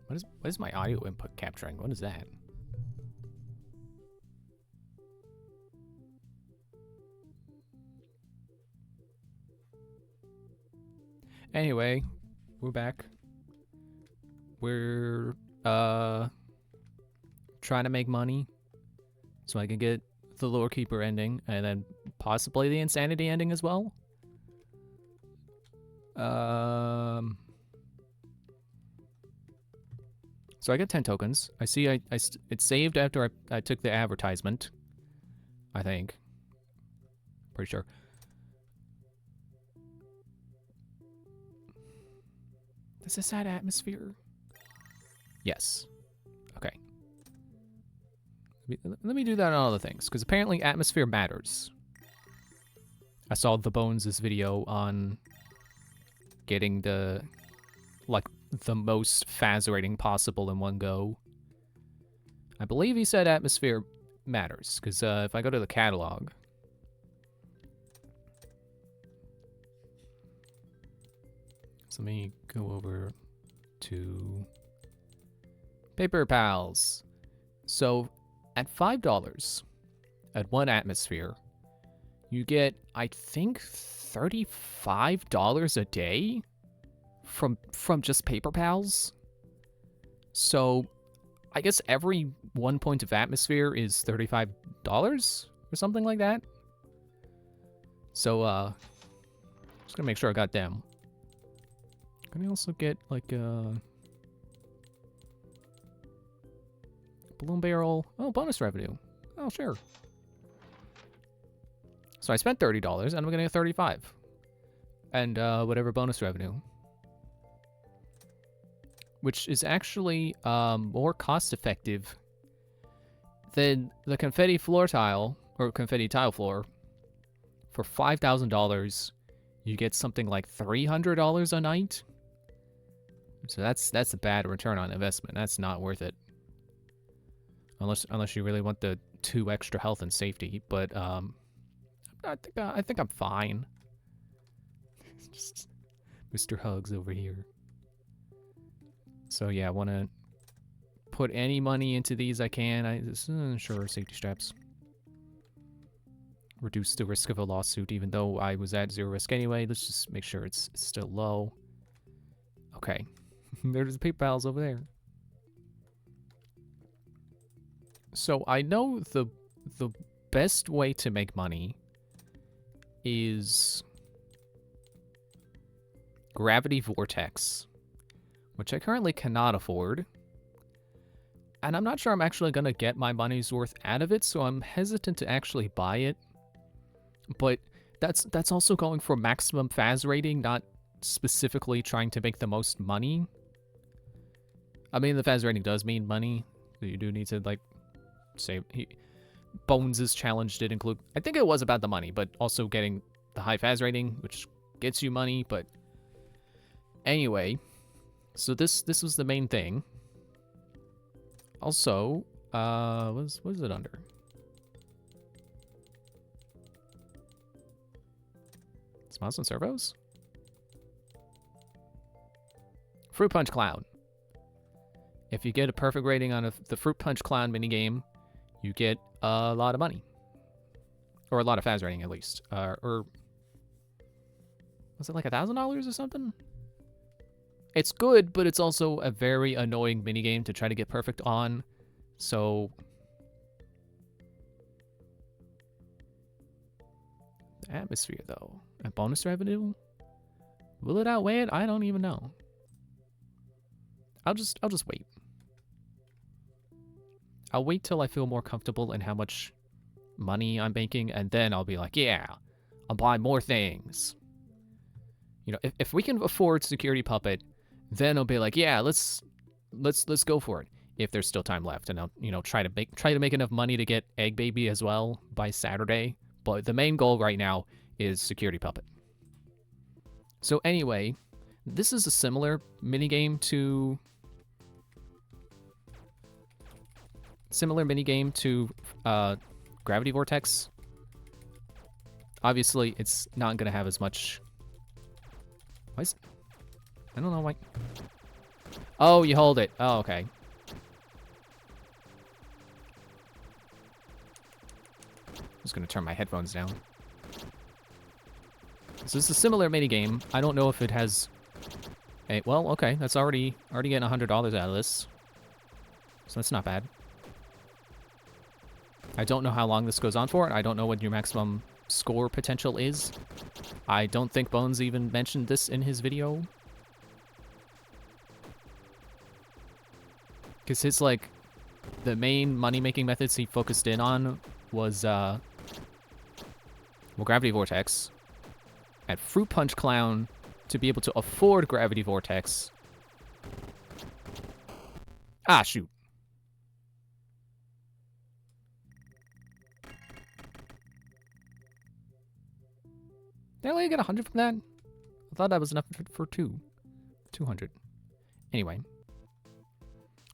What is my audio input capturing? What is that? Anyway, we're back. We're trying to make money so I can get the Lore Keeper ending and then possibly the Insanity ending as well. So I got 10 tokens. I see it saved after I took the advertisement. I think. Pretty sure. This is that atmosphere. Yes. Okay. Let me do that on other things, because apparently atmosphere matters. I saw the Bones' video on getting the most Faz rating possible in one go. I believe he said atmosphere matters, because if I go to the catalog... So let me go over to Paper Pals. So at $5 at one atmosphere, you get, I think, $35 a day from just Paper Pals. So I guess every 1 point of atmosphere is $35 or something like that. So just gonna make sure I got them. Can I also get like a balloon barrel? Oh, bonus revenue. Oh, sure. So I spent $30 and I'm gonna get 35, and whatever bonus revenue, which is actually more cost-effective than the confetti floor tile or confetti tile floor. For $5,000, you get something like $300 a night. So that's a bad return on investment. That's not worth it. Unless you really want the 2 extra health and safety, but I think I'm fine. Just Mr. Hugs over here. So yeah, I want to put any money into these I can. Sure, safety straps. Reduce the risk of a lawsuit, even though I was at 0 risk anyway. Let's just make sure it's still low. Okay. There's the paper pals over there. So I know the best way to make money is Gravity Vortex, which I currently cannot afford. And I'm not sure I'm actually going to get my money's worth out of it, so I'm hesitant to actually buy it. But that's also going for maximum Faz rating, not specifically trying to make the most money. I mean, the Faz rating does mean money. You do need to, like, save... Bones' challenge did include... I think it was about the money, but also getting the high Faz rating, which gets you money, but... Anyway, so this was the main thing. Also, what is it under? Smiles and servos? Fruit Punch Clown. If you get a perfect rating on the Fruit Punch Clown minigame, you get a lot of money. Or a lot of Faz rating, at least. Or... Was it like $1,000 or something? It's good, but it's also a very annoying minigame to try to get perfect on. So... The atmosphere, though. And bonus revenue? Will it outweigh it? I don't even know. I'll just wait. I'll wait till I feel more comfortable in how much money I'm making, and then I'll be like, yeah, I'll buy more things. You know, if we can afford Security Puppet, then I'll be like, yeah, let's go for it. If there's still time left, and I'll, you know, try to make enough money to get Egg Baby as well by Saturday. But the main goal right now is Security Puppet. So anyway, this is a similar minigame to Gravity Vortex. Obviously, it's not going to have as much... Why is... I don't know why... Oh, you hold it. Oh, okay. Just gonna turn my headphones down. So it's a similar minigame. I don't know if it has... Hey, well, okay. That's already getting $100 out of this. So that's not bad. I don't know how long this goes on for. I don't know what your maximum score potential is. I don't think Bones even mentioned this in his video. Because his, like, the main money-making methods he focused in on was, well, Gravity Vortex. And Fruit Punch Clown to be able to afford Gravity Vortex. Ah, shoot. Did I only get 100 from that? I thought that was enough for 200. Anyway.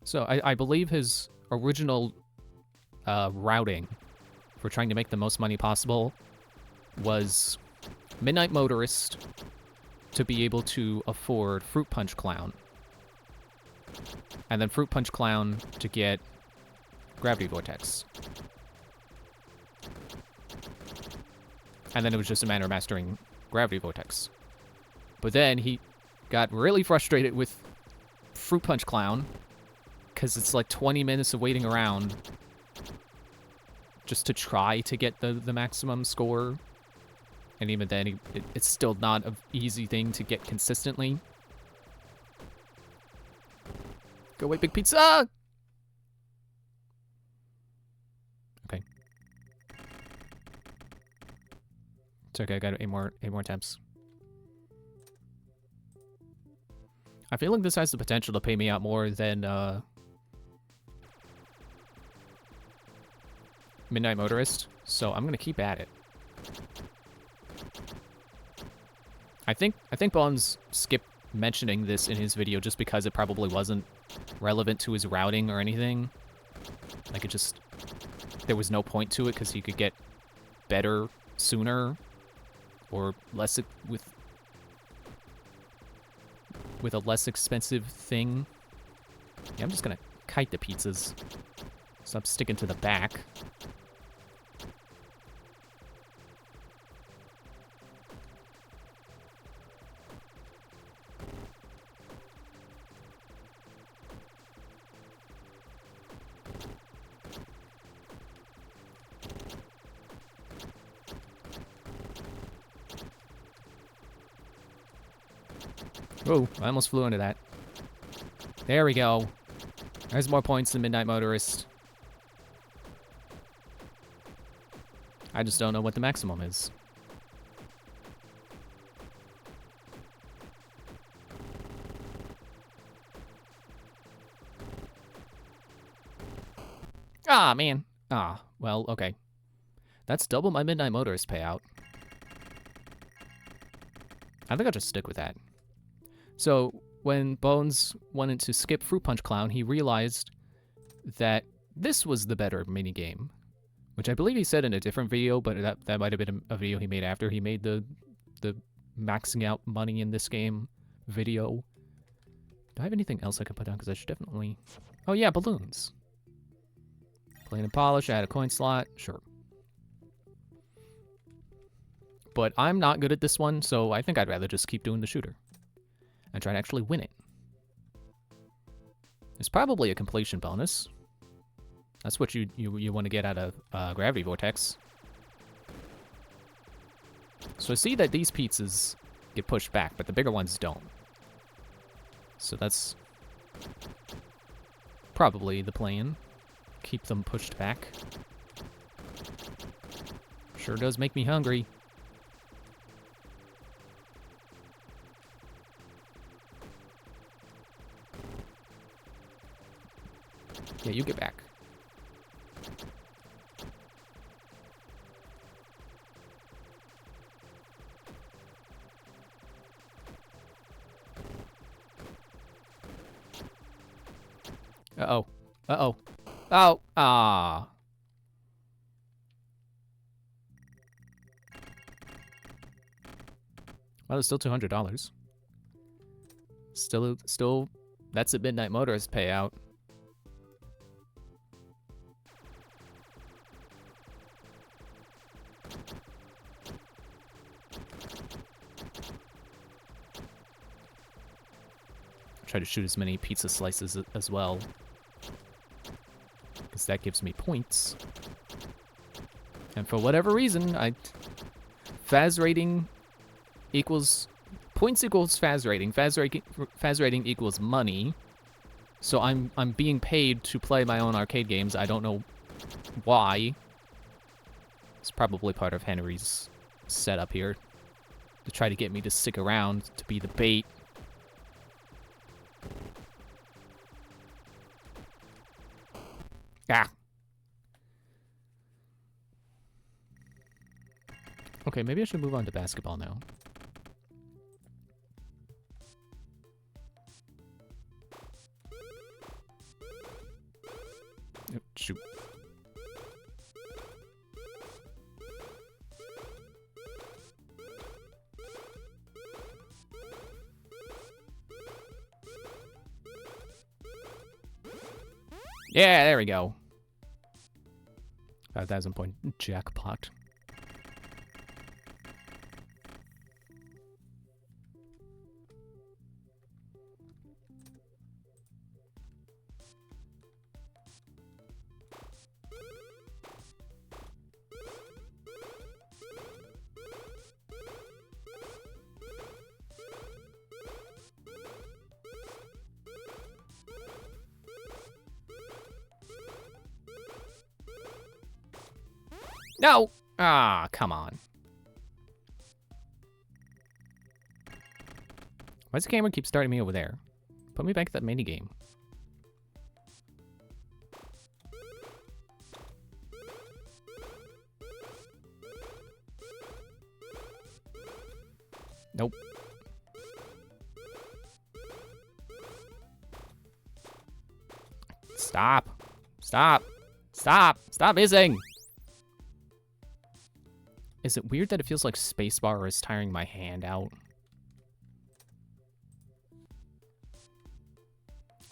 So I believe his original routing for trying to make the most money possible was Midnight Motorist to be able to afford Fruit Punch Clown. And then Fruit Punch Clown to get Gravity Vortex. And then it was just a matter of mastering Gravity Vortex. But then he got really frustrated with Fruit Punch Clown, because it's like 20 minutes of waiting around just to try to get the maximum score. And even then, it's still not an easy thing to get consistently. Go away, big pizza! Okay. It's okay, I got 8 more attempts. I feel like this has the potential to pay me out more than Midnight Motorist, so I'm gonna keep at it. I think Bones skipped mentioning this in his video just because it probably wasn't relevant to his routing or anything. Like, it just... there was no point to it because he could get better sooner or less with a less expensive thing. Yeah, I'm just gonna kite the pizzas. Stop sticking to the back. Oh, I almost flew into that. There we go. There's more points than Midnight Motorist. I just don't know what the maximum is. Ah, man. Ah, well, okay. That's double my Midnight Motorist payout. I think I'll just stick with that. So, when Bones wanted to skip Fruit Punch Clown, he realized that this was the better minigame. Which I believe he said in a different video, but that might have been a video he made after he made the maxing out money in this game video. Do I have anything else I can put down? Because I should definitely... Oh yeah, balloons. Plain and polish, add a coin slot, sure. But I'm not good at this one, so I think I'd rather just keep doing the shooter. And try to actually win it. There's probably a completion bonus. That's what you want to get out of Gravity Vortex. So I see that these pizzas get pushed back, but the bigger ones don't. So that's probably the plan. Keep them pushed back. Sure does make me hungry. Yeah, you get back. Uh-oh. Uh-oh. Oh, ah. Well, it's still $200. Still That's a Midnight Motorist payout. Try to shoot as many pizza slices as well, because that gives me points. And for whatever reason, Faz rating equals points equals Faz rating. Faz rating equals money. So I'm being paid to play my own arcade games. I don't know why. It's probably part of Henry's setup here to try to get me to stick around to be the bait. Ah. Okay, maybe I should move on to basketball now. Oh, shoot. Yeah, there we go. 5,000 point jackpot. No! Ah, come on. Why does the camera keep starting me over there? Put me back at that minigame. Nope. Stop. Stop. Stop. Stop missing. Is it weird that it feels like spacebar is tiring my hand out?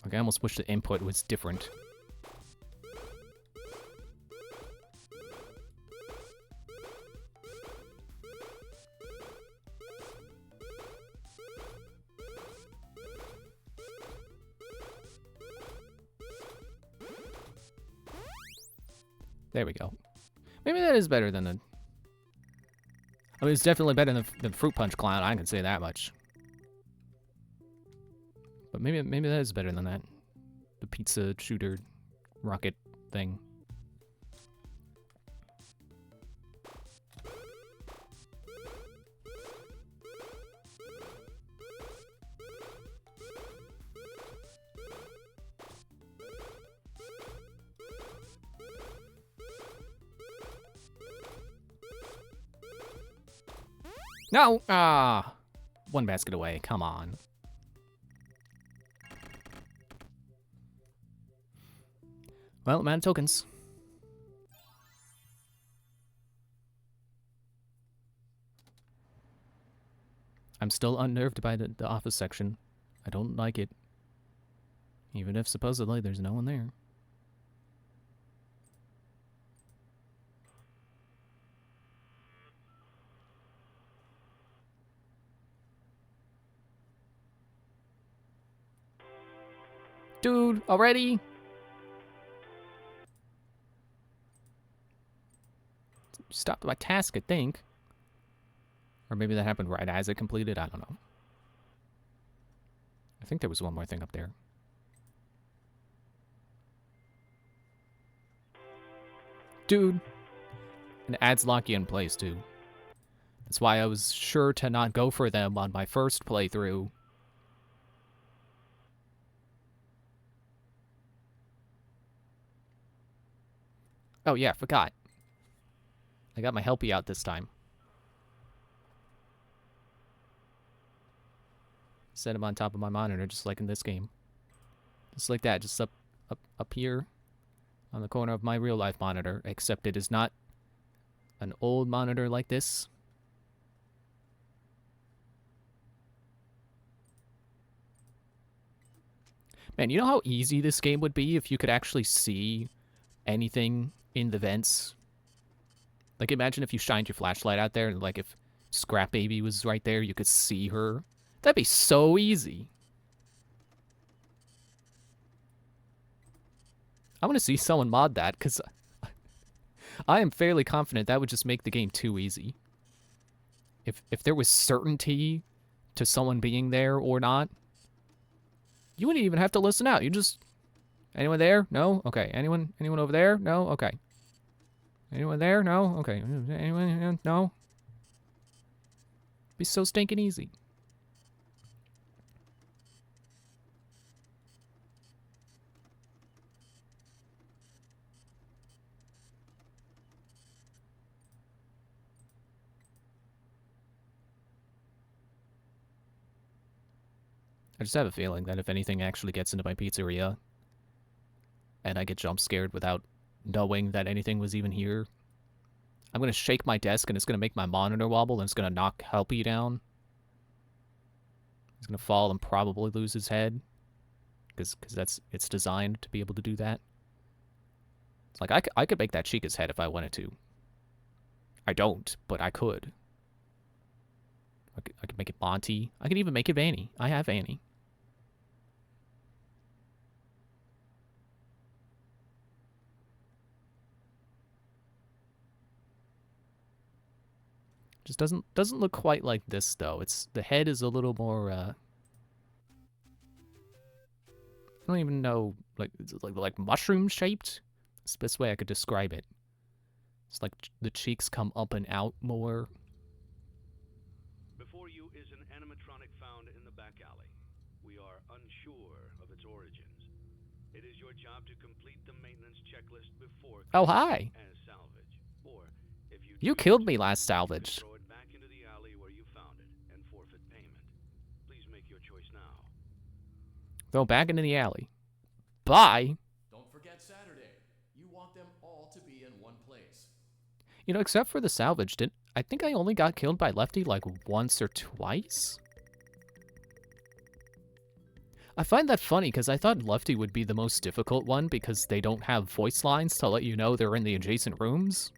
Like I almost wish the input was different. There we go. Maybe that is better than the... I mean, it's definitely better than Fruit Punch Clown, I can say that much. But maybe that is better than that. The pizza shooter rocket thing. No! Ah! One basket away, come on. Well, I'm out of tokens. I'm still unnerved by the office section. I don't like it. Even if supposedly there's no one there. Dude, already? Stopped my task, I think. Or maybe that happened right as it completed, I don't know. I think there was one more thing up there. Dude. And ads lock you in place, too. That's why I was sure to not go for them on my first playthrough. Oh yeah, forgot. I got my helpy out this time. Set him on top of my monitor, just like in this game. Just like that, just up here on the corner of my real life monitor, except it is not an old monitor like this. Man, you know how easy this game would be if you could actually see anything in the vents? Like, imagine if you shined your flashlight out there and, like, if Scrap Baby was right there, you could see her. That'd be so easy. I want to see someone mod that, because I am fairly confident that would just make the game too easy. If there was certainty to someone being there or not, you wouldn't even have to listen out. You just... Anyone there? No? Okay. Anyone over there? No? Okay. Anyone there? No? Okay. Anyone? No? Be so stinking easy. I just have a feeling that if anything actually gets into my pizzeria and I get jump scared without knowing that anything was even here, I'm going to shake my desk and it's going to make my monitor wobble and it's going to knock Helpy down. He's going to fall and probably lose his head because it's designed to be able to do that. It's like I could make that Chica's head if I wanted to. I don't, but I could. I could make it Monty. I could even make it Vanny. I have Vanny. Just doesn't look quite like this though. The head is a little more I don't even know, like it's like mushroom shaped. It's the best way I could describe it. It's like the cheeks come up and out more. Before you is an animatronic found in the back alley. We are unsure of its origins. It is your job to complete the maintenance checklist before Oh, hi. As salvage. Or if you killed me last salvage. Throw it back into the alley where you found it and forfeit payment. Please make your choice now. Throw back into the alley. Bye. Don't forget Saturday. You want them all to be in one place. You know, except for the salvage, I think I only got killed by Lefty like once or twice? I find that funny because I thought Lefty would be the most difficult one because they don't have voice lines to let you know they're in the adjacent rooms.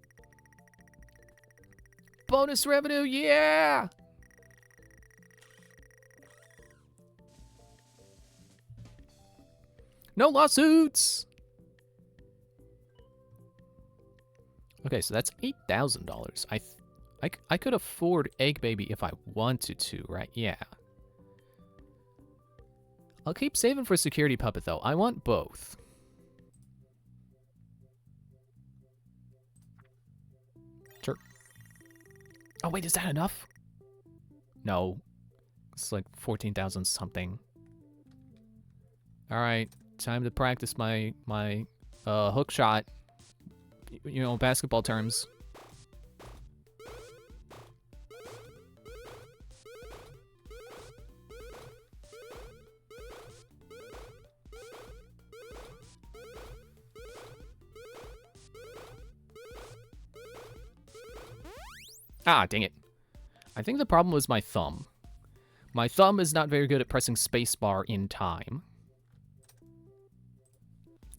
Bonus revenue, yeah! No lawsuits! Okay, so that's $8,000. I could afford Egg Baby if I wanted to, right? Yeah. I'll keep saving for Security Puppet, though. I want both. Sure. Oh, wait, is that enough? No. It's like 14,000 something. Alright, time to practice my hook shot. You know, basketball terms. Ah, dang it. I think the problem was my thumb. My thumb is not very good at pressing spacebar in time.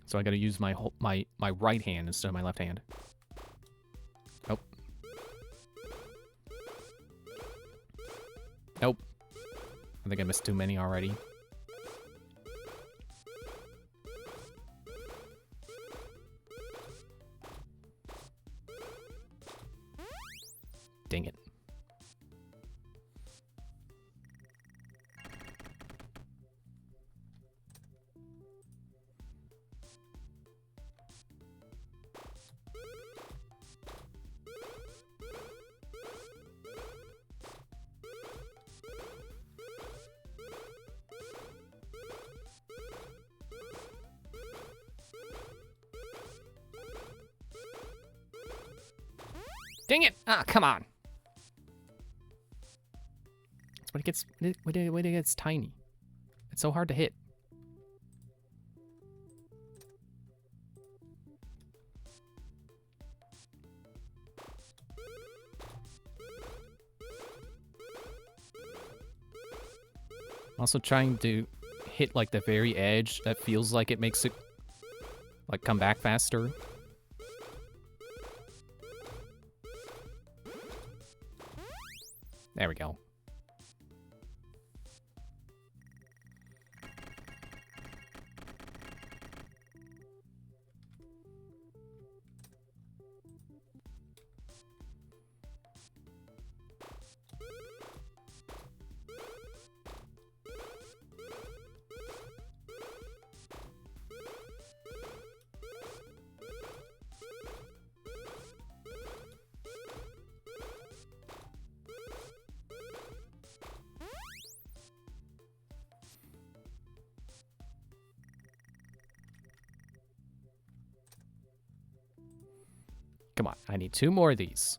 So I gotta use my right hand instead of my left hand. Nope. Nope. I think I missed too many already. Dang it. Dang it! Ah, come on. That's when it gets tiny. It's so hard to hit. I'm also trying to hit like the very edge, that feels like it makes it like come back faster. There we go. Come on, I need 2 more of these.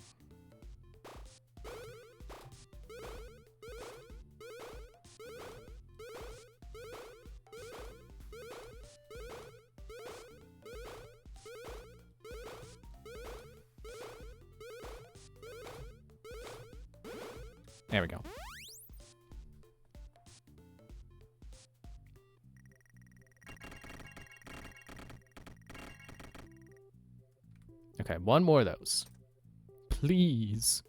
There we go. Okay, 1 more of those. Please.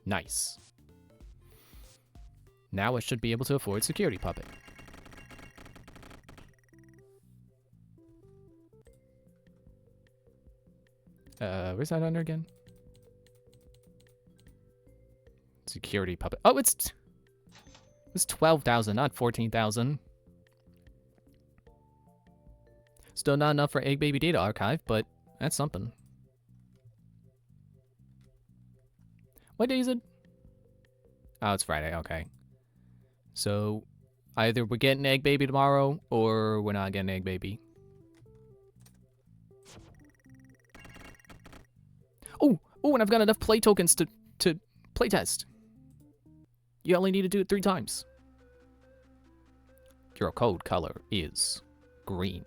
Nice. Now I should be able to afford Security Puppet. Where's that under again? Security Puppet. Oh, it's 12,000, not 14,000. Still not enough for Egg Baby Data Archive, but that's something. What day is it? Oh, it's Friday, okay. So, either we're getting Egg Baby tomorrow, or we're not getting Egg Baby. Oh, and I've got enough play tokens to play test. You only need to do it 3 times. Your code color is green.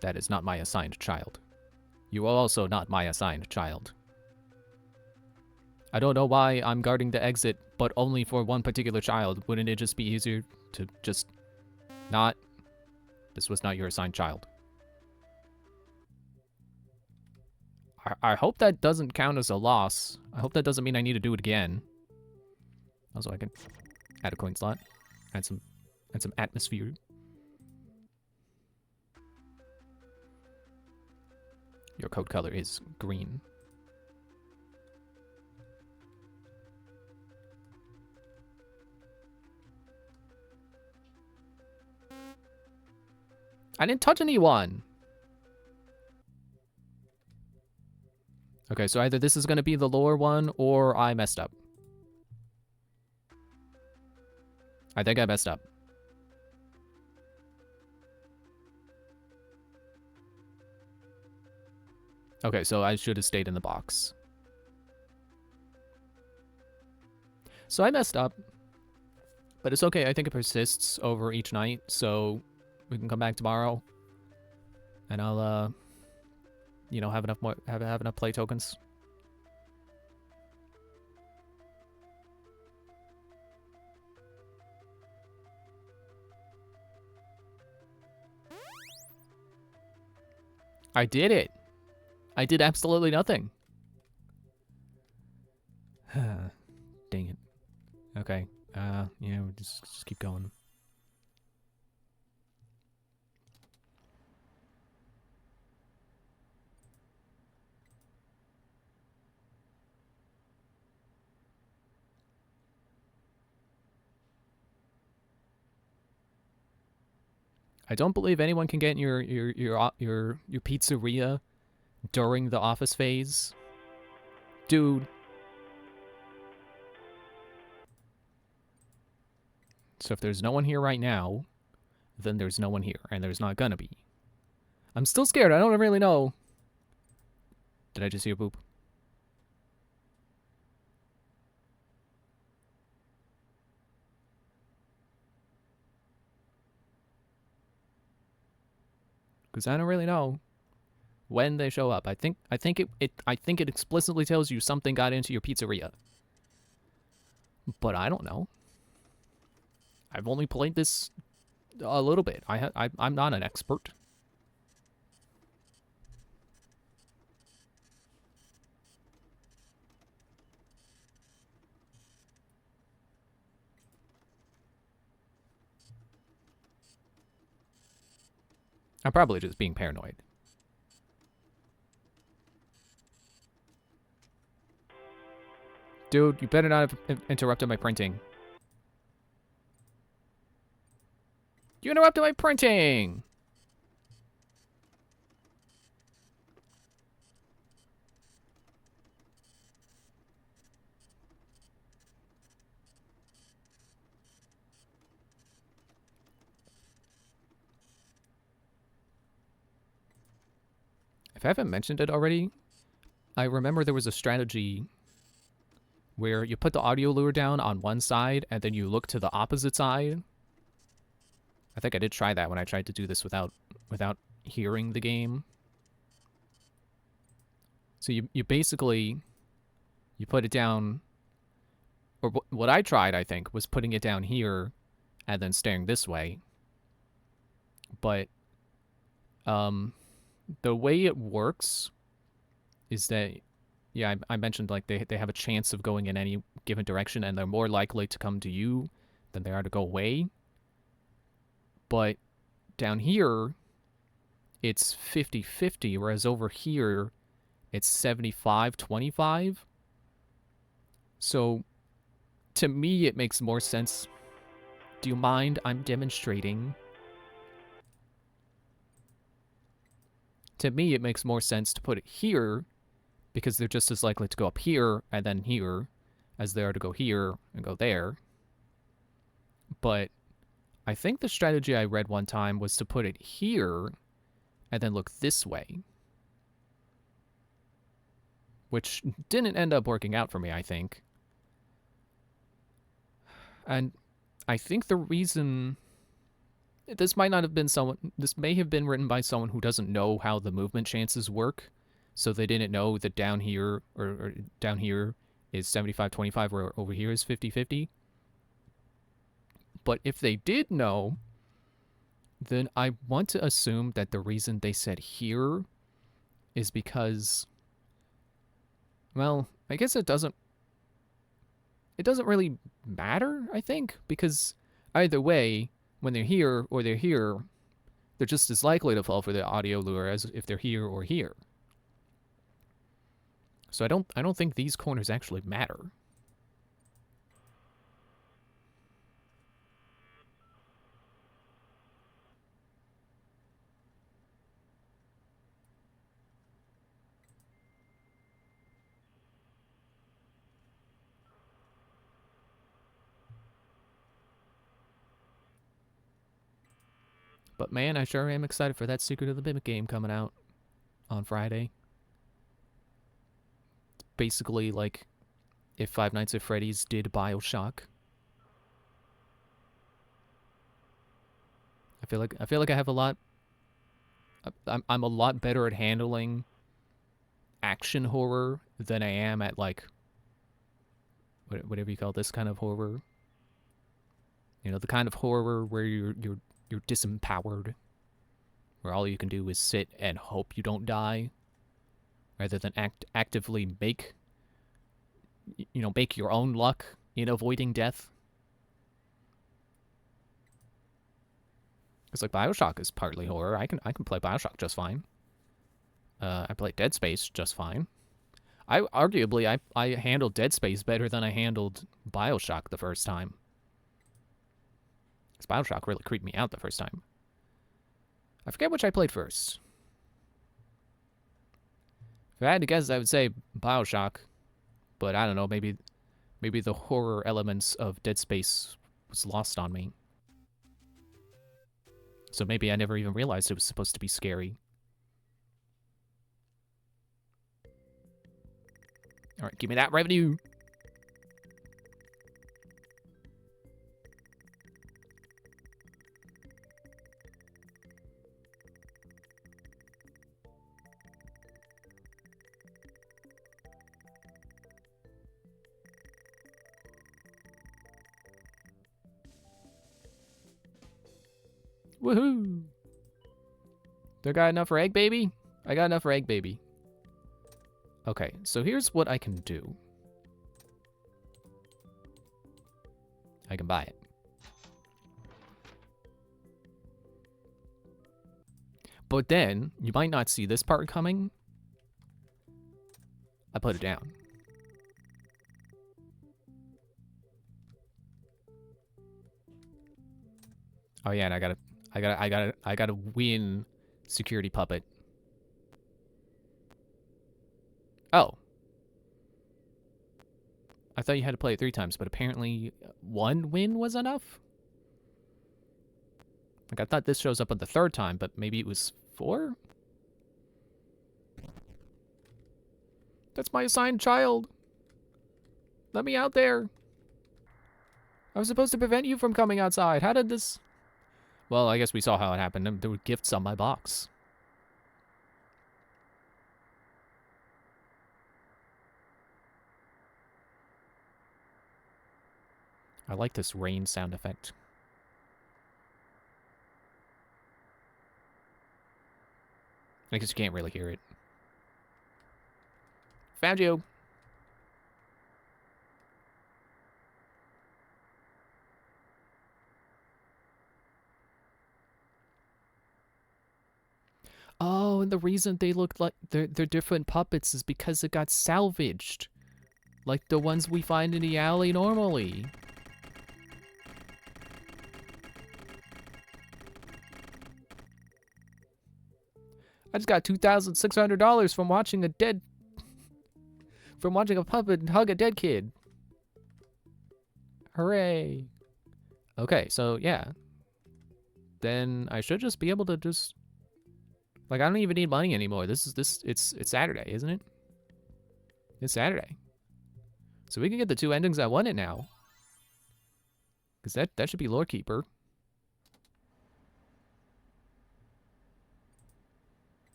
That is not my assigned child. You are also not my assigned child. I don't know why I'm guarding the exit, but only for one particular child. Wouldn't it just be easier to just not? This was not your assigned child. I hope that doesn't count as a loss. I hope that doesn't mean I need to do it again. Also, I can add a coin slot. Add some atmosphere. Your code color is green. I didn't touch anyone. Okay, so either this is going to be the lower one, or I messed up. I think I messed up. Okay, so I should have stayed in the box. So I messed up. But it's okay, I think it persists over each night, so we can come back tomorrow. And I'll, you know, have enough play tokens. I did it. I did absolutely nothing. Dang it. Okay. Yeah, we'll just keep going. I don't believe anyone can get in your pizzeria during the office phase. Dude. So if there's no one here right now, then there's no one here, and there's not gonna be. I'm still scared. I don't really know Did I just hear boop? Because I don't really know when they show up. I think it explicitly tells you something got into your pizzeria. But I don't know. I've only played this a little bit. I'm not an expert. I'm probably just being paranoid. Dude, you better not have interrupted my printing. You interrupted my printing! If I haven't mentioned it already, I remember there was a strategy where you put the audio lure down on one side and then you look to the opposite side. I think I did try that when I tried to do this without hearing the game. So you basically you put it down, or what I tried, I think, was putting it down here and then staring this way. But the way it works is that, yeah, I mentioned like they have a chance of going in any given direction and they're more likely to come to you than they are to go away. But down here, it's 50-50, whereas over here, it's 75-25. So, to me, it makes more sense. Do you mind? I'm demonstrating. To me, it makes more sense to put it here, because they're just as likely to go up here and then here as they are to go here and go there. But I think the strategy I read one time was to put it here and then look this way, which didn't end up working out for me, I think. And I think the reason this might not have been this may have been written by someone who doesn't know how the movement chances work, so they didn't know that down here or down here is 75-25 or over here is 50-50. But if they did know, then I want to assume that the reason they said here is because, well, I guess it doesn't really matter, I think, because either way, when they're here or they're here, they're just as likely to fall for the audio lure as if they're here or here. So I don't think these corners actually matter. But man, I sure am excited for that Secret of the Mimic game coming out on Friday. It's basically like if Five Nights at Freddy's did BioShock. I feel like I have a lot. I'm a lot better at handling action horror than I am at like whatever you call this kind of horror. You know, the kind of horror where you're disempowered, where all you can do is sit and hope you don't die, rather than actively make your own luck in avoiding death. It's like BioShock is partly horror. I can play BioShock just fine. I play Dead Space just fine. I handled Dead Space better than I handled BioShock the first time. Because BioShock really creeped me out the first time. I forget which I played first. If I had to guess, I would say BioShock. But I don't know, maybe the horror elements of Dead Space was lost on me. So maybe I never even realized it was supposed to be scary. All right, give me that revenue. Woohoo! Do I got enough for egg baby? I got enough for egg baby. Okay, so here's what I can do. I can buy it. But then, you might not see this part coming. I put it down. Oh yeah, and I gotta win security puppet. Oh. I thought you had to play it 3 times, but apparently 1 win was enough? Like, I thought this shows up on the 3rd time, but maybe it was 4? That's my assigned child. Let me out there. I was supposed to prevent you from coming outside. How did this... Well, I guess we saw how it happened. There were gifts on my box. I like this rain sound effect. I guess you can't really hear it. Found you. Oh, and the reason they look like they're different puppets is because it got salvaged. Like the ones we find in the alley normally. I just got $2,600 from watching a puppet hug a dead kid. Hooray. Okay, so yeah. Then I should just be able to just... Like, I don't even need money anymore. It's Saturday, isn't it? It's Saturday. So we can get the 2 endings I wanted now. Because that should be Lore Keeper.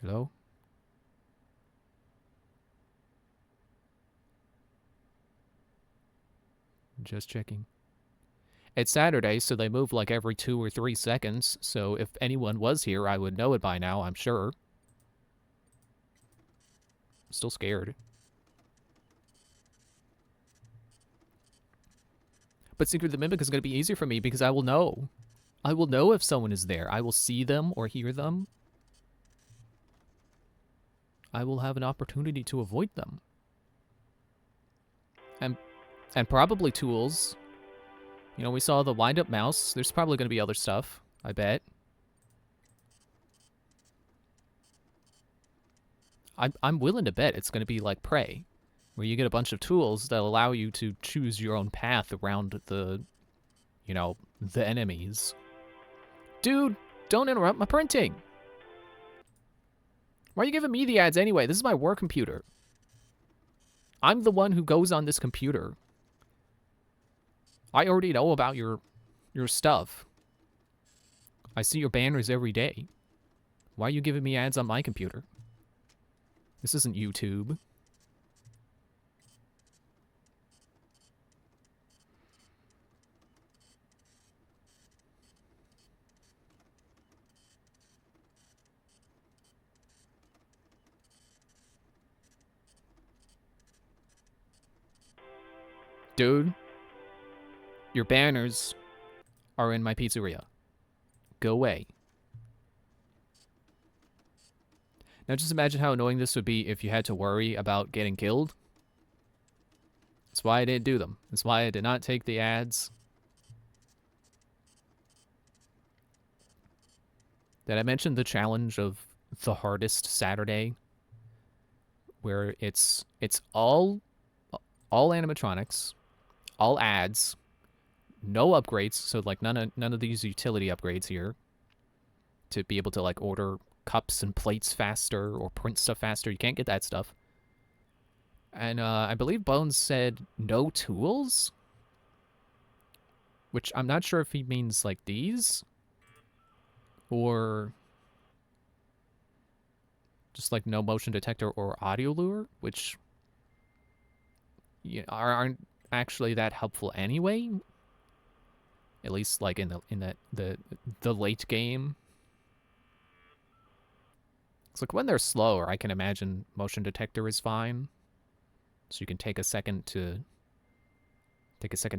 Hello? Just checking. It's Saturday, so they move like every 2 or 3 seconds, so if anyone was here, I would know it by now, I'm sure. I'm still scared. But Secret of the Mimic is going to be easier for me because I will know. I will know if someone is there. I will see them or hear them. I will have an opportunity to avoid them. And probably tools. You know, we saw the wind-up mouse. There's probably going to be other stuff, I bet. I'm willing to bet it's going to be like Prey, where you get a bunch of tools that allow you to choose your own path around the, you know, the enemies. Dude, don't interrupt my printing! Why are you giving me the ads anyway? This is my work computer. I'm the one who goes on this computer. I already know about your stuff. I see your banners every day. Why are you giving me ads on my computer? This isn't YouTube. Dude, your banners are in my pizzeria. Go away. Now just imagine how annoying this would be if you had to worry about getting killed. That's why I didn't do them. That's why I did not take the ads. Did I mention the challenge of the hardest Saturday? Where it's all animatronics, all ads, no upgrades, so like none of these utility upgrades here to be able to like order cups and plates faster or print stuff faster. You can't get that stuff. And I believe Bones said no tools? Which I'm not sure if he means like these or just like no motion detector or audio lure, which aren't actually that helpful anyway. At least like in the late game. It's like when they're slower, I can imagine motion detector is fine. So you can take a second to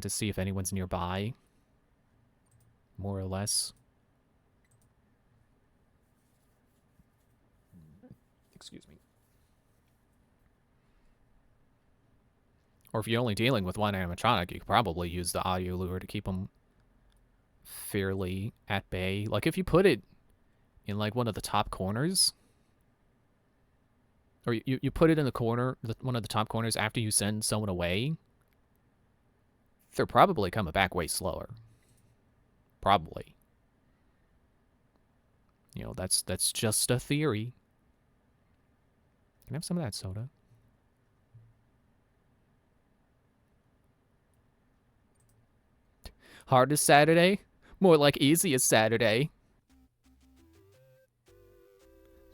see if anyone's nearby. More or less. Excuse me. Or if you're only dealing with one animatronic, you could probably use the audio lure to keep them fairly at bay. Like if you put it in like one of the top corners, or you put it in the corner, one of the top corners after you send someone away, they're probably coming back way slower. Probably. You know, that's just a theory. Can I have some of that soda? Hardest Saturday? More like easiest Saturday.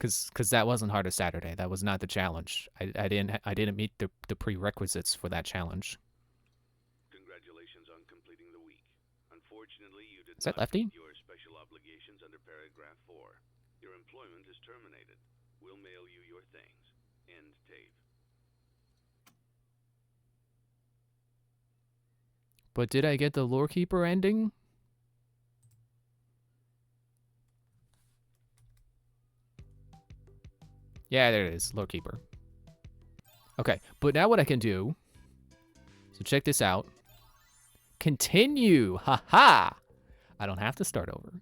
Cause that wasn't Hardest Saturday. That was not the challenge. I didn't meet the prerequisites for that challenge. Congratulations on completing the week. Unfortunately, you did Is that not Lefty? meet your special obligations under paragraph 4. Your employment is terminated. We'll mail you your things. End tape. But did I get the Lorekeeper ending? Yeah, there it is. Lorekeeper. Okay, but now what I can do... So check this out. Continue! Ha-ha! I don't have to start over.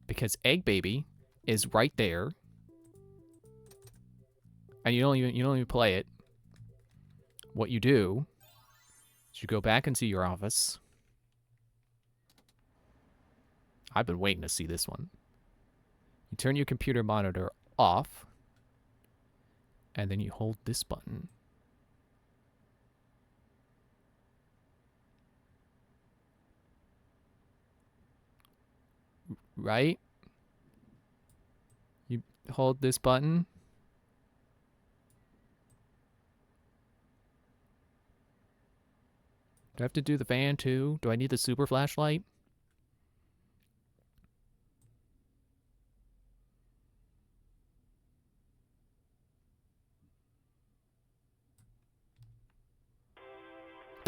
Because Egg Baby is right there. And you don't even play it. What you do is you go back into your office. I've been waiting to see this one. You turn your computer monitor off. And then you hold this button. Right? You hold this button. Do I have to do the fan too? Do I need the super flashlight?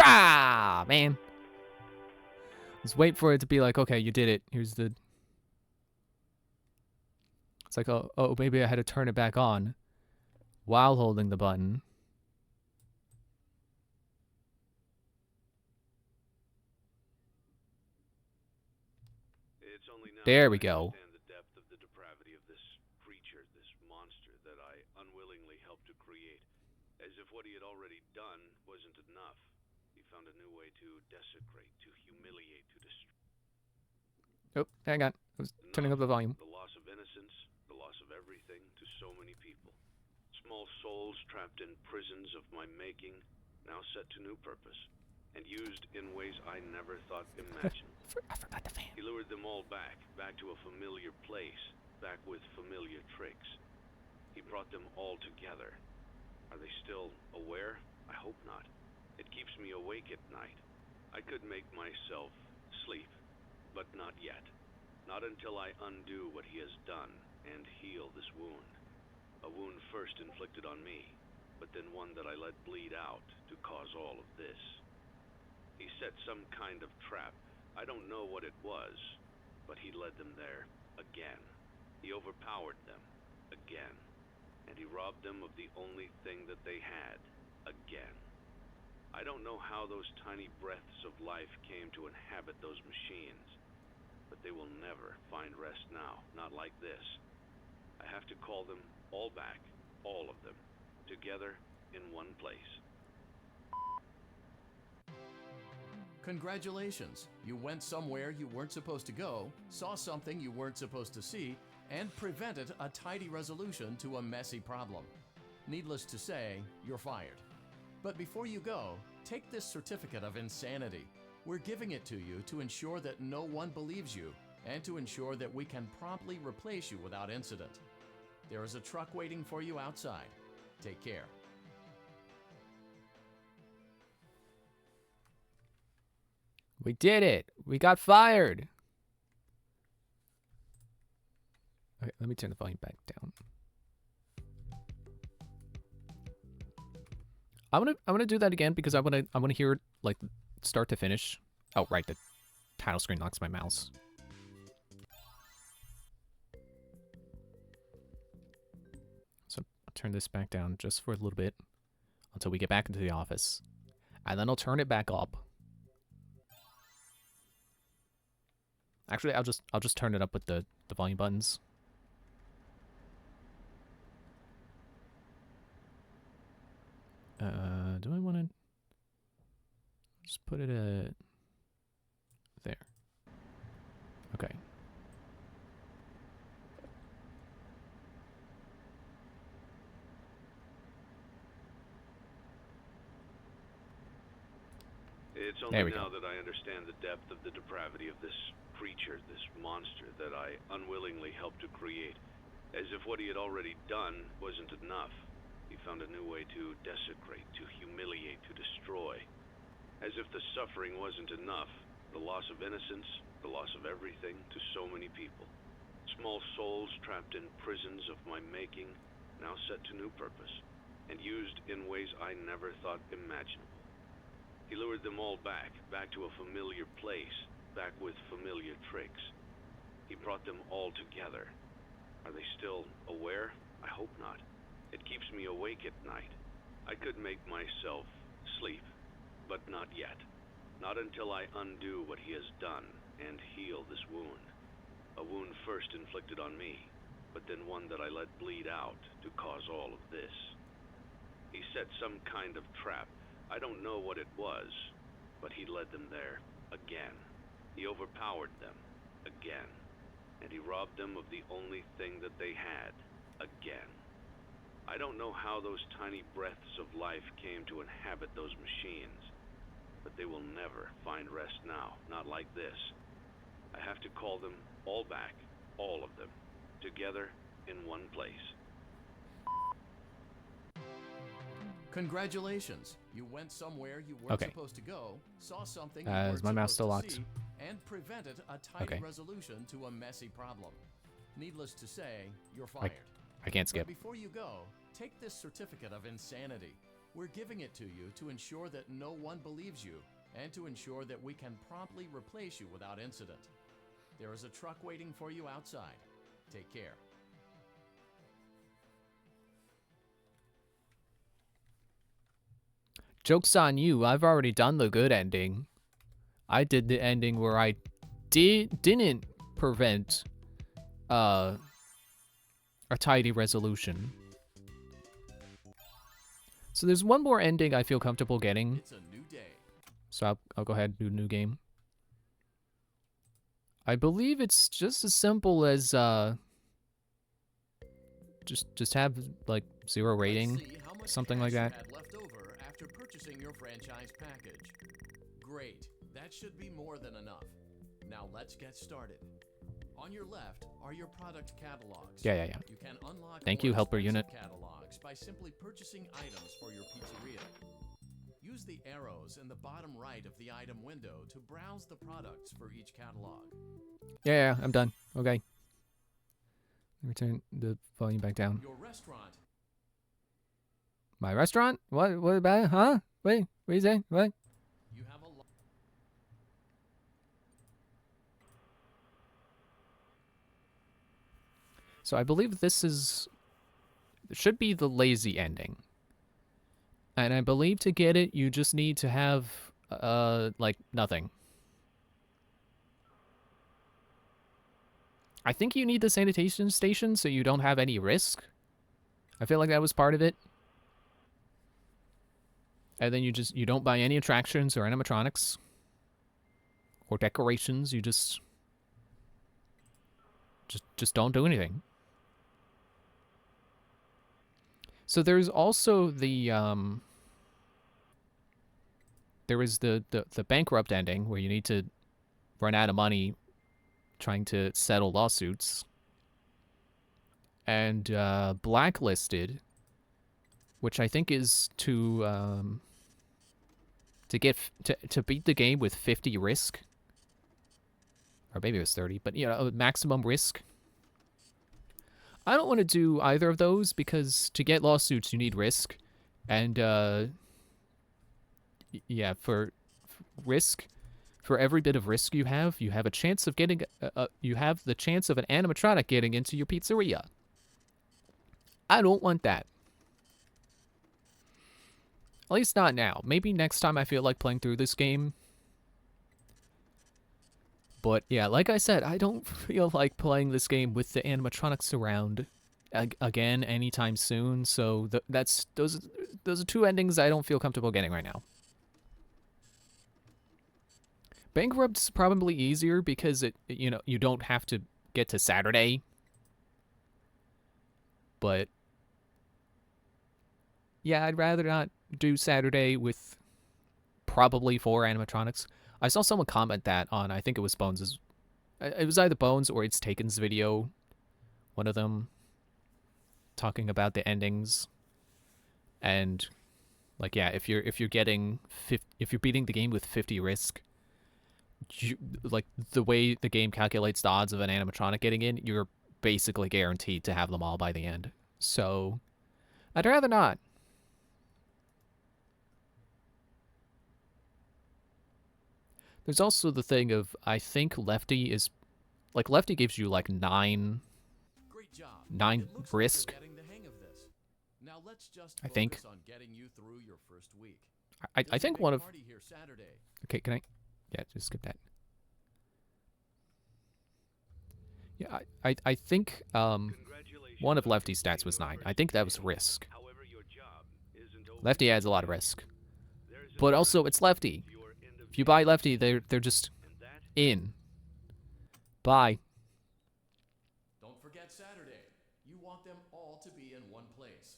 Ah, man. Just wait for it to be like, okay, you did it. Here's the... It's like, oh, maybe I had to turn it back on while holding the button. It's only now There that we I go. understand the depth of the depravity of this creature, this monster that I unwillingly helped to create. As if what he had already done wasn't enough. He found a new way to desecrate, to humiliate, to destroy. Oh, hang on. I was turning up the volume. The loss of innocence, the loss of everything to so many people. Small souls trapped in prisons of my making, now set to new purpose, and used in ways I never thought imaginable. I forgot the fan. He lured them all back to a familiar place, back with familiar tricks. He brought them all together. Are they still aware? I hope not. It keeps me awake at night. I could make myself sleep, but not yet. Not until I undo what he has done and heal this wound. A wound first inflicted on me, but then one that I let bleed out to cause all of this. He set some kind of trap. I don't know what it was, but he led them there again. He overpowered them again. And he robbed them of the only thing that they had again. I don't know how those tiny breaths of life came to inhabit those machines, but they will never find rest now, not like this. I have to call them all back, all of them, together in one place. Congratulations! You went somewhere you weren't supposed to go, saw something you weren't supposed to see, and prevented a tidy resolution to a messy problem. Needless to say, you're fired. But before you go, take this certificate of insanity. We're giving it to you to ensure that no one believes you and to ensure that we can promptly replace you without incident. There is a truck waiting for you outside. Take care. We did it. We got fired. Okay, let me turn the volume back down. I wanna do that again because I wanna hear it like start to finish. Oh right, the title screen knocks my mouse. So I'll turn this back down just for a little bit until we get back into the office. And then I'll turn it back up. Actually, I'll just turn it up with the volume buttons. Do I want to just put it at there? Okay. It's There only we now go. that I understand the depth of the depravity of this creature, this monster that I unwillingly helped to create. As if what he had already done wasn't enough. He found a new way to desecrate, to humiliate, to destroy. As if the suffering wasn't enough, the loss of innocence, the loss of everything to so many people. Small souls trapped in prisons of my making, now set to new purpose, and used in ways I never thought imaginable. He lured them all back to a familiar place, back with familiar tricks. He brought them all together. Are they still aware? I hope not. It keeps me awake at night. I could make myself sleep, but not yet. Not until I undo what he has done and heal this wound. A wound first inflicted on me, but then one that I let bleed out to cause all of this. He set some kind of trap. I don't know what it was, but he led them there again. He overpowered them again, and he robbed them of the only thing that they had again. I don't know how those tiny breaths of life came to inhabit those machines, but they will never find rest now, not like this. I have to call them all back, all of them, together in one place. Congratulations! You went somewhere you weren't Okay. supposed to go, saw something you Is weren't my mouse supposed still to locked? see, and prevented a tidy Okay. resolution to a messy problem. Needless to say, you're fired. I can't But skip. before you go, take this certificate of insanity. We're giving it to you to ensure that no one believes you and to ensure that we can promptly replace you without incident. There is a truck waiting for you outside. Take care. Joke's on you. I've already done the good ending. I did the ending where I didn't prevent a tidy resolution. So there's one more ending I feel comfortable getting. It's a new day. So I'll go ahead and do new game. I believe it's just as simple as just have like 0 rating, Let's see how much something cash like that. you had left over after purchasing your franchise package. Great. That should be more than enough. Now let's get started. On your left are your product catalogs. Yeah. You can unlock Thank more you, helper expensive unit. catalogs by simply purchasing items for your pizzeria. Use the arrows in the bottom right of the item window to browse the products for each catalog. Yeah, I'm done. Okay. Let me turn the volume back down. Your restaurant. My restaurant? What about it? Huh? Wait, what are you saying? What? You have a So I believe this should be the lazy ending. And I believe to get it, you just need to have, like, nothing. I think you need the sanitation station so you don't have any risk. I feel like that was part of it. And then you don't buy any attractions or animatronics. Or decorations, you just don't do anything. So there's also the there is the bankrupt ending where you need to run out of money trying to settle lawsuits, and blacklisted, which I think is to get to beat the game with 50 risk, or maybe it was 30, but you know, maximum risk. I don't want to do either of those because to get lawsuits you need risk, and yeah, for risk, for every bit of risk you have a chance of getting you have the chance of an animatronic getting into your pizzeria. I don't want that. At least not now. Maybe next time I feel like playing through this game. But yeah, like I said, I don't feel like playing this game with the animatronics around again anytime soon. So those are two endings I don't feel comfortable getting right now. Bankrupt's probably easier because you don't have to get to Saturday. But yeah, I'd rather not do Saturday with probably 4 animatronics. I saw someone comment that on, I think it was Bones'. It was either Bones or It's Taken's video. One of them talking about the endings. And like, yeah, if you're beating the game with 50 risk, like the way the game calculates the odds of an animatronic getting in, you're basically guaranteed to have them all by the end. So I'd rather not. There's also the thing of, I think Lefty is, like, Lefty gives you like 9 Great job. 9 It looks like risk, you're getting the hang of this. Now let's just I think. focus on getting you through your first week. I There's a think big one of, party here Saturday. okay, can I, yeah, just skip that. Yeah, I think one of Lefty's stats was 9. I think that was risk. However, your job isn't over. Lefty adds a lot of risk, There's but also it's Lefty. your end of If you buy Lefty, they're just and that in. Bye. Don't forget Saturday. You want them all to be in one place.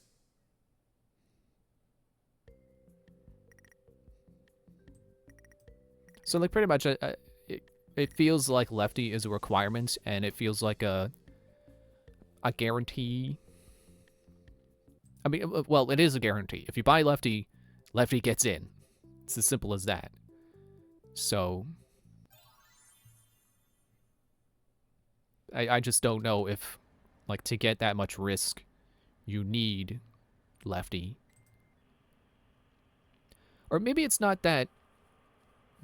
So like pretty much, it feels like Lefty is a requirement, and it feels like a guarantee. I mean, well, it is a guarantee. If you buy Lefty, Lefty gets in. It's as simple as that. So I just don't know if, like, to get that much risk, you need Lefty. Or maybe it's not that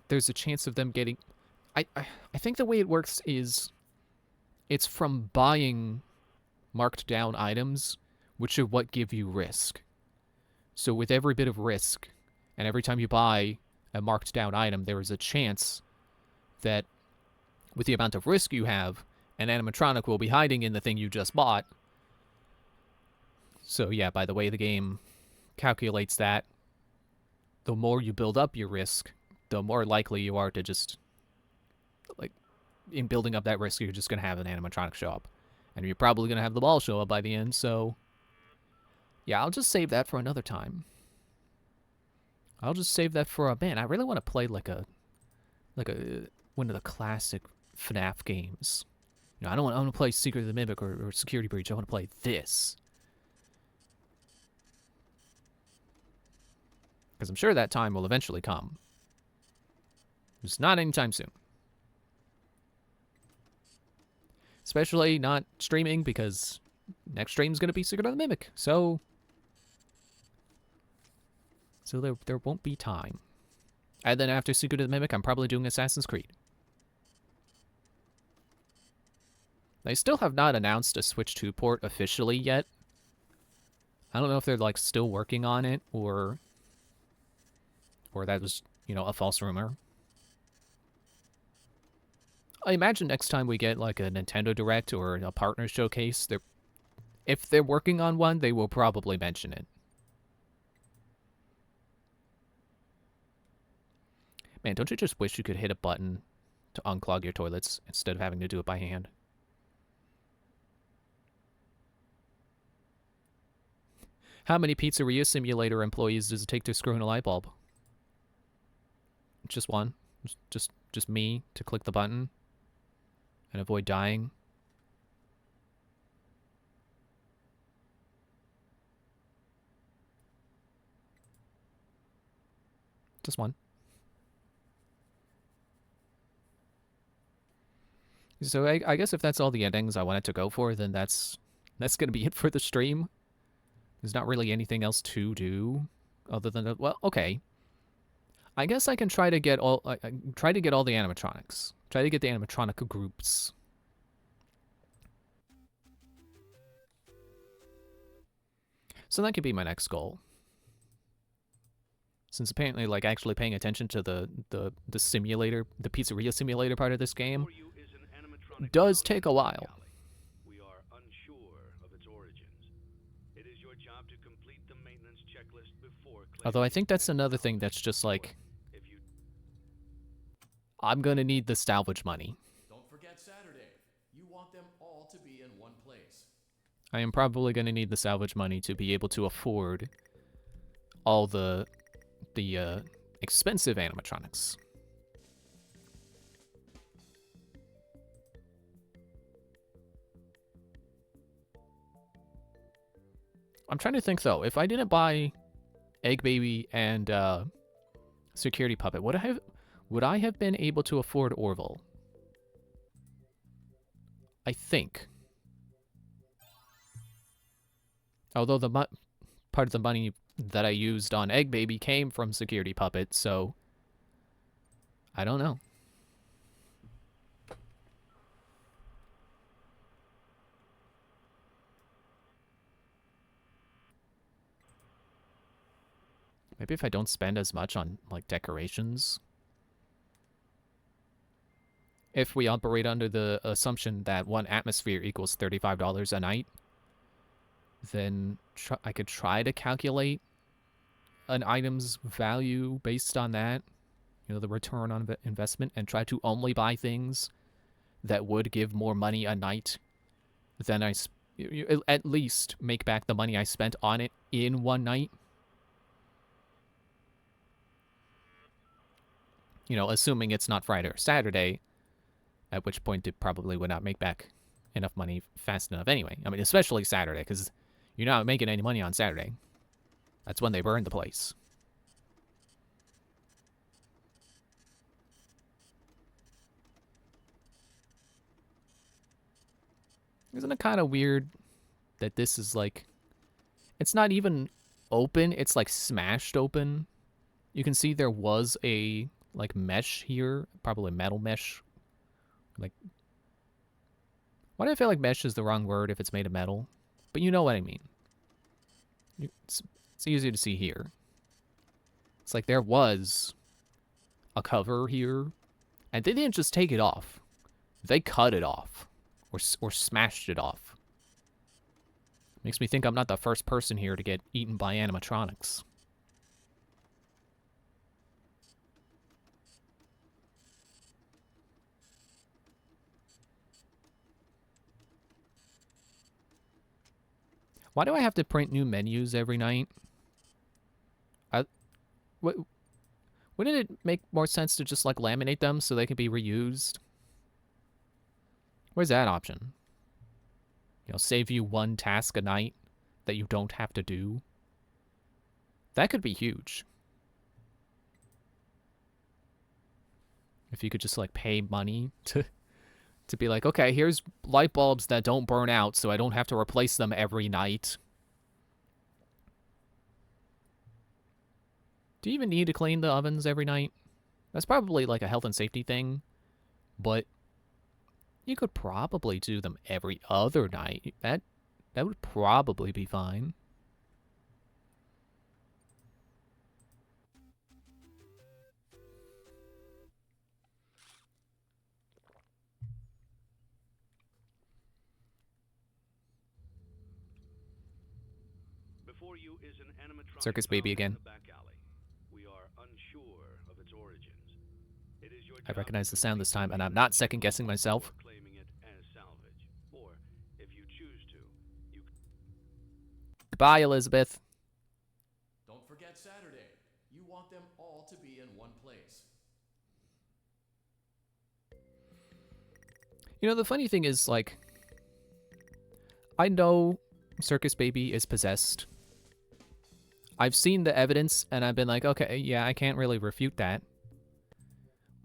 there's a chance of them getting... I think the way it works is it's from buying marked down items, which are what give you risk. So with every bit of risk, and every time you buy a marked down item, there is a chance that with the amount of risk you have, an animatronic will be hiding in the thing you just bought. So yeah, by the way the game calculates that, the more you build up your risk, the more likely you are to just, like, in building up that risk, you're just going to have an animatronic show up. And you're probably going to have the ball show up by the end, so... yeah, I'll just save that for another time. I'll just save that for a... man, I really want to play like a one of the classic FNaF games. You know, I don't want to play Secret of the Mimic or Security Breach. I want to play this. Because I'm sure that time will eventually come. Just not anytime soon. Especially not streaming, because next stream's going to be Secret of the Mimic. So there won't be time. And then after Secret of the Mimic, I'm probably doing Assassin's Creed. They still have not announced a Switch 2 port officially yet. I don't know if they're, like, still working on it, or that was, you know, a false rumor. I imagine next time we get, like, a Nintendo Direct or a partner showcase, if they're working on one, they will probably mention it. Man, don't you just wish you could hit a button to unclog your toilets instead of having to do it by hand? How many Pizzeria Simulator employees does it take to screw in a light bulb? Just one. Just me to click the button and avoid dying. Just one. So I guess if that's all the endings I wanted to go for, then that's gonna be it for the stream. There's not really anything else to do other than well, okay. I guess I can try to get all the animatronics. Try to get the animatronic groups. So that could be my next goal. Since apparently, like, actually paying attention to the simulator, the pizzeria simulator part of this game does take a while. We are unsure of its origins. It is your job to complete the maintenance checklist before. Although I think that's another thing that's just like, I'm gonna need the salvage money. Don't forget Saturday. You want them all to be in one place. I am probably gonna need the salvage money to be able to afford all the expensive animatronics. I'm trying to think though, if I didn't buy Egg Baby and Security Puppet, would I have been able to afford Orville? I think. Although the part of the money that I used on Egg Baby came from Security Puppet, so I don't know. Maybe if I don't spend as much on, like, decorations. If we operate under the assumption that one atmosphere equals $35 a night, then I could try to calculate an item's value based on that, you know, the return on investment, and try to only buy things that would give more money a night than at least make back the money I spent on it in one night. You know, assuming it's not Friday or Saturday, at which point it probably would not make back enough money fast enough anyway. I mean, especially Saturday, because you're not making any money on Saturday. That's when they burn the place. Isn't it kind of weird that this is like... It's not even open, it's like smashed open. You can see there was a, like, mesh here. Probably metal mesh. Like... Why do I feel like mesh is the wrong word if it's made of metal? But you know what I mean. It's easy to see here. It's like there was a cover here, and they didn't just take it off. They cut it off, or smashed it off. Makes me think I'm not the first person here to get eaten by animatronics. Why do I have to print new menus every night? Wouldn't it make more sense to just, like, laminate them so they can be reused? Where's that option? You know, save you one task a night that you don't have to do. That could be huge. If you could just, like, pay money to be like, okay, here's light bulbs that don't burn out so I don't have to replace them every night. Do you even need to clean the ovens every night? That's probably like a health and safety thing, but you could probably do them every other night. That would probably be fine. Before you is an animatronic Circus baby found in again. the back alley. We are unsure of its origins. It is your I job recognize to the sound this complete time, and I'm maintenance not second-guessing before myself. claiming it as salvage. Or, if you choose to, you Goodbye, Elizabeth. You know, the funny thing is, like, I know Circus Baby is possessed. I've seen the evidence, and I've been like, okay, yeah, I can't really refute that.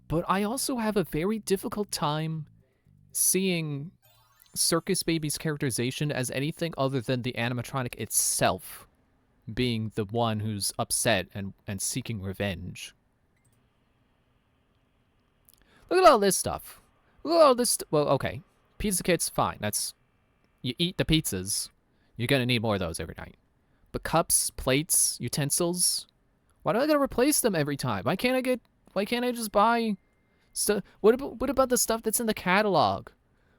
But I also have a very difficult time seeing Circus Baby's characterization as anything other than the animatronic itself being the one who's upset and seeking revenge. Look at all this stuff. Look at all this. Well, okay. Pizza kits, fine. That's. You eat the pizzas. You're gonna need more of those every night. But cups, plates, utensils. Why do I gotta replace them every time? Why can't I just buy stuff? What about the stuff that's in the catalog?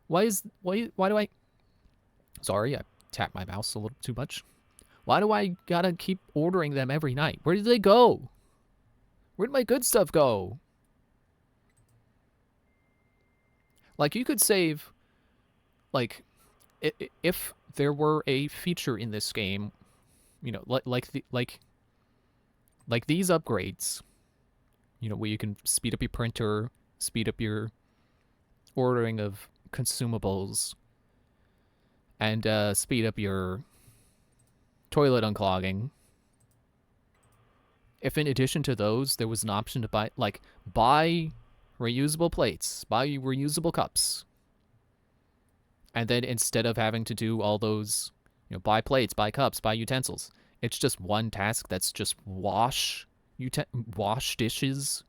Why do I? Sorry, I tapped my mouse a little too much. Why do I gotta keep ordering them every night? Where did they go? Where did my good stuff go? Like, you could save, like, if there were a feature in this game, you know, like these upgrades, you know, where you can speed up your printer, speed up your ordering of consumables, and speed up your toilet unclogging. If in addition to those, there was an option to buy reusable plates, buy reusable cups, and then instead of having to do all those, you know, buy plates, buy cups, buy utensils, it's just one task that's just wash dishes,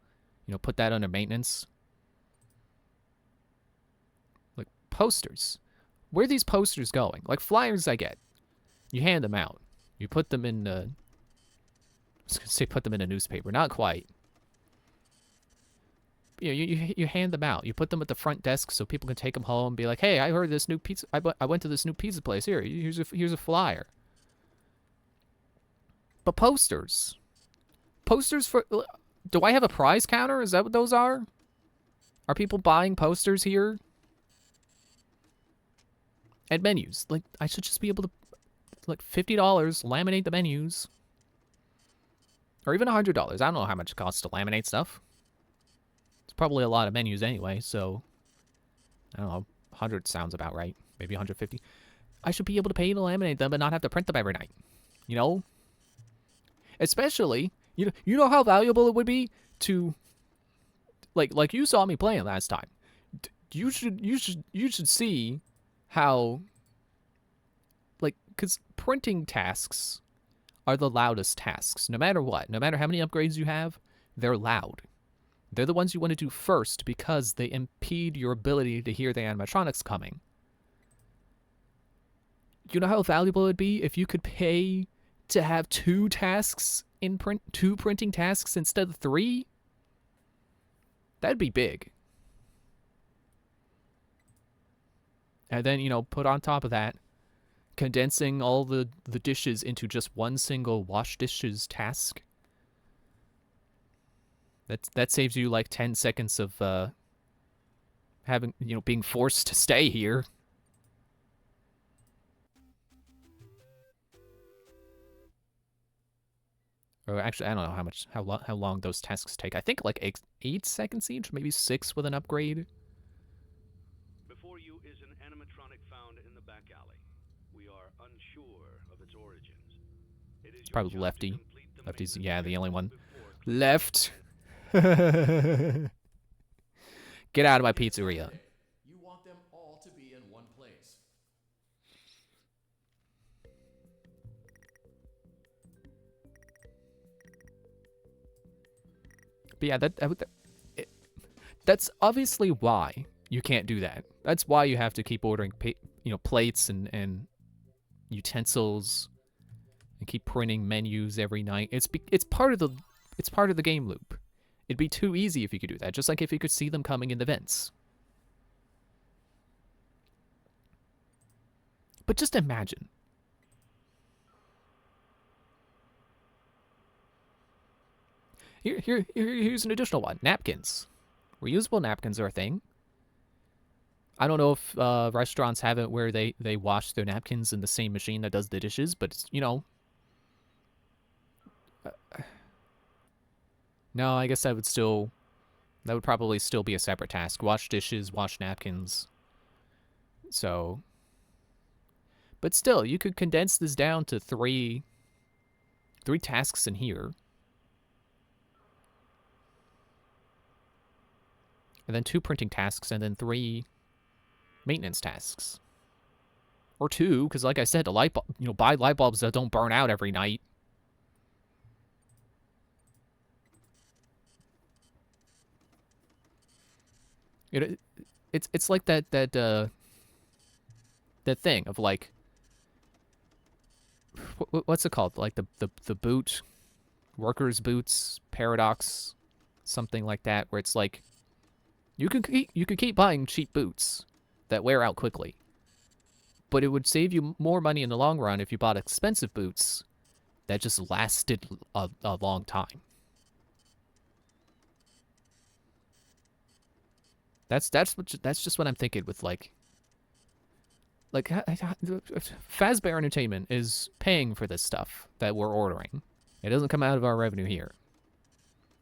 you know, put that under maintenance. Like posters. Where are these posters going? Like flyers I get. You hand them out. You put them in I was gonna say put them in a newspaper. Not quite. You know, you hand them out. You put them at the front desk so people can take them home and be like, hey, I heard this new pizza. I went to this new pizza place. Here's a flyer. But posters. Posters for... Do I have a prize counter? Is that what those are? Are people buying posters here? And menus. Like, I should just be able to, like, $50, laminate the menus. Or even $100. I don't know how much it costs to laminate stuff. It's probably a lot of menus anyway, so... I don't know. 100 sounds about right. Maybe 150. I should be able to pay to laminate them and not have to print them every night. You know? Especially, you know how valuable it would be to... Like you saw me playing last time. You should see how... Like, because printing tasks are the loudest tasks. No matter what. No matter how many upgrades you have, they're loud. They're the ones you want to do first because they impede your ability to hear the animatronics coming. You know how valuable it would be if you could pay to have two printing tasks instead of 3? That'd be big. And then, you know, put on top of that, condensing all the dishes into just one single wash dishes task. That saves you like 10 seconds of having, you know, being forced to stay here. Or actually, I don't know how long those tasks take. I think like 8 seconds each, maybe 6 with an upgrade. Before you is an animatronic found in the back alley. We are unsure of its origins. It is your Probably job Lefty. to complete the Lefty's, maintenance yeah, the only one. before Left. Get out of my pizzeria. You want them all to be in one place. But yeah, that's obviously why you can't do that. That's why you have to keep ordering, you know, plates and utensils, and keep printing menus every night. It's part of the game loop. It'd be too easy if you could do that, just like if you could see them coming in the vents. But just imagine. Here's an additional one. Napkins. Reusable napkins are a thing. I don't know if restaurants have it where they wash their napkins in the same machine that does the dishes, but, it's, you know... No, I guess that would probably still be a separate task. Wash dishes, wash napkins. So, but still, you could condense this down to three tasks in here. And then 2 printing tasks, and then 3 maintenance tasks. Or 2, because like I said, buy light bulbs that don't burn out every night. It's like that thing of like, what's it called? Like the boot, workers' boots paradox, something like that, where it's like, you could keep buying cheap boots that wear out quickly, but it would save you more money in the long run if you bought expensive boots that just lasted a long time. That's just what I'm thinking with like Fazbear Entertainment is paying for this stuff that we're ordering. It doesn't come out of our revenue here,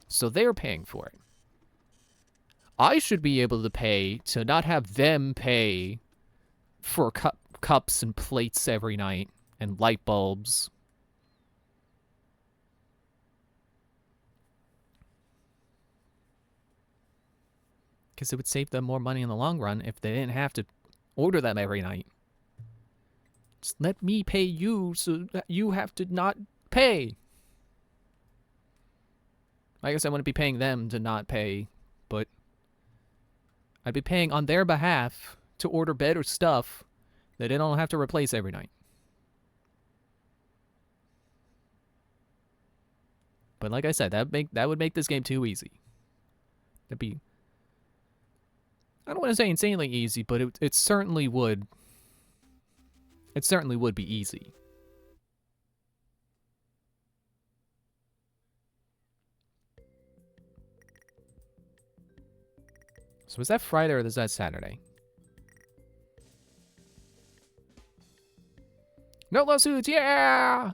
so they're paying for it. I should be able to pay to not have them pay for cups and plates every night and light bulbs. Because it would save them more money in the long run if they didn't have to order them every night. Just let me pay you so that you have to not pay. I guess I wouldn't be paying them to not pay, but I'd be paying on their behalf to order better stuff that they don't have to replace every night. But like I said, that would make this game too easy. That'd be, I don't want to say insanely easy, but it certainly would. It certainly would be easy. So is that Friday or is that Saturday? No lawsuits, yeah!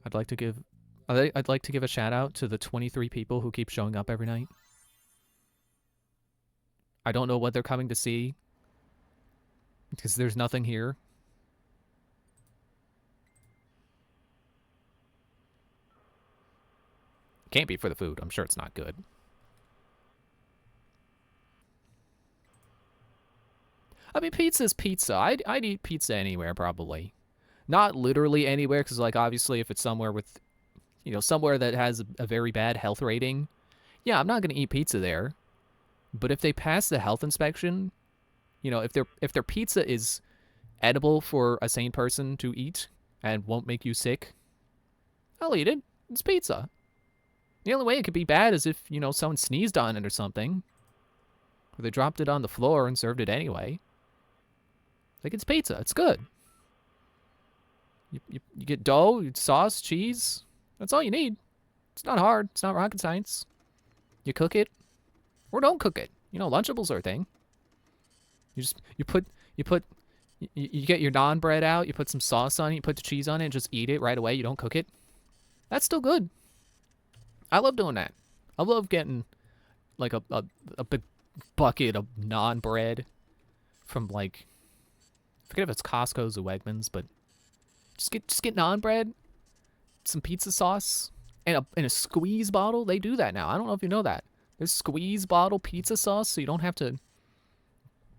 I'd like to give a shout out to the 23 people who keep showing up every night. I don't know what they're coming to see, because there's nothing here. Can't be for the food. I'm sure it's not good. I mean, pizza's pizza. I'd eat pizza anywhere, probably. Not literally anywhere, because, like, obviously if it's somewhere with, somewhere that has a very bad health rating, yeah, I'm not going to eat pizza there. But if they pass the health inspection, if their pizza is edible for a sane person to eat and won't make you sick, I'll eat it. It's pizza. The only way it could be bad is if, someone sneezed on it or something. Or they dropped it on the floor and served it anyway. Like, it's pizza. It's good. You get dough, sauce, cheese. That's all you need. It's not hard. It's not rocket science. You cook it. Or don't cook it. Lunchables are a thing. You get your naan bread out, you put some sauce on it, you put the cheese on it, and just eat it right away. You don't cook it. That's still good. I love doing that. I love getting like a big bucket of naan bread from, like, I forget if it's Costco's or Wegmans, but just get naan bread, some pizza sauce, and a squeeze bottle. They do that now. I don't know if you know that. There's squeeze bottle pizza sauce, so you don't have to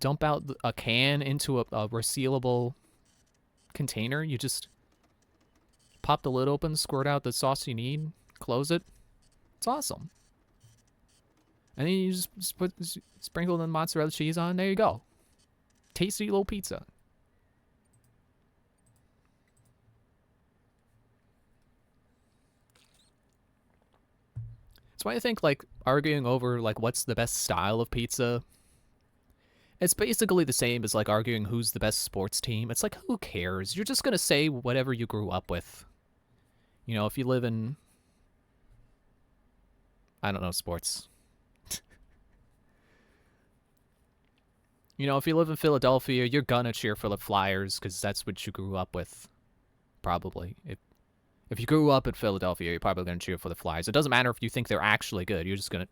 dump out a can into a resealable container. You just pop the lid open, squirt out the sauce you need, close it. It's awesome. And then you just sprinkle the mozzarella cheese on. There you go. Tasty little pizza. That's why I think, like, arguing over, like, what's the best style of pizza, it's basically the same as, like, arguing who's the best sports team. It's like, who cares? You're just gonna say whatever you grew up with. If you live in, I don't know, sports. If you live in Philadelphia, you're gonna cheer for the Flyers because that's what you grew up with. Probably. If you grew up in Philadelphia, you're probably gonna cheer for the Flyers. It doesn't matter if you think they're actually good. You're just gonna,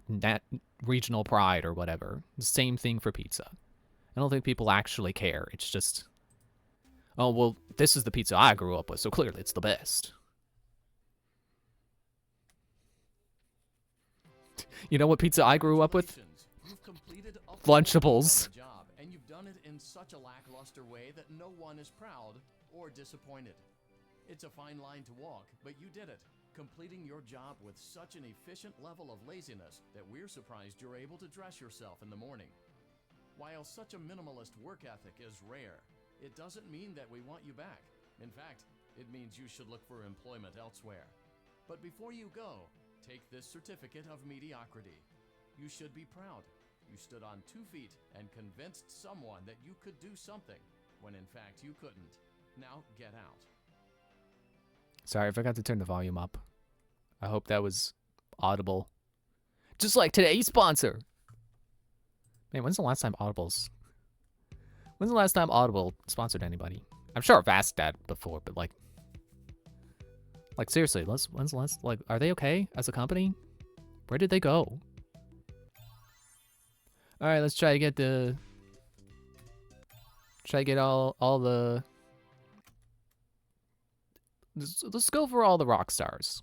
that regional pride or whatever. Same thing for pizza. I don't think people actually care. It's just, oh, well, this is the pizza I grew up with, so clearly it's the best. You know what pizza I grew up with? You've completed a full Lunchables. job, and you've done it in such a lackluster way that no one is proud or disappointed. It's a fine line to walk, but you did it, completing your job with such an efficient level of laziness that we're surprised you're able to dress yourself in the morning. While such a minimalist work ethic is rare, it doesn't mean that we want you back. In fact, it means you should look for employment elsewhere. But before you go, take this certificate of mediocrity. You should be proud. You stood on 2 feet and convinced someone that you could do something, when in fact you couldn't. Now get out. Sorry, I forgot to turn the volume up. I hope that was audible. Just like today's sponsor. Man, when's the last time Audible sponsored anybody? I'm sure I've asked that before, but like seriously, when's the last, like, are they okay as a company? Where did they go? All right, let's try to get all the. Let's go for all the rock stars.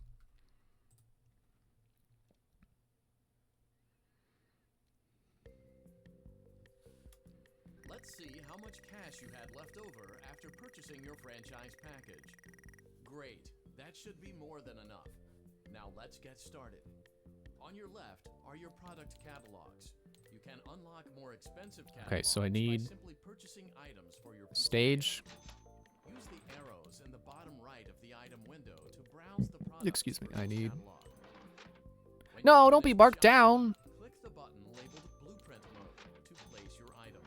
Let's see how much cash you had left over after purchasing your franchise package. Great, that should be more than enough. Now let's get started. On your left are your product catalogs. You can unlock more expensive catalogs Okay, so I need by simply purchasing items for your stage. Use the arrows in the bottom right of the item window to browse the products. Excuse me, I need. catalog. When No, you've don't be finished marked shopping, down. click the button labeled Blueprint Mode to place your items.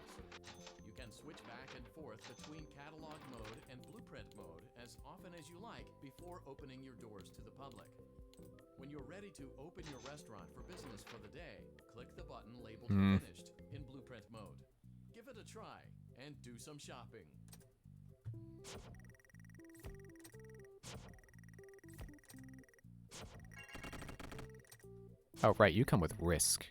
You can switch back and forth between Catalog Mode and Blueprint Mode as often as you like before opening your doors to the public. When you're ready to open your restaurant for business for the day, click the button labeled Finished in Blueprint Mode. Give it a try and do some shopping. Oh, right, you come with Risk.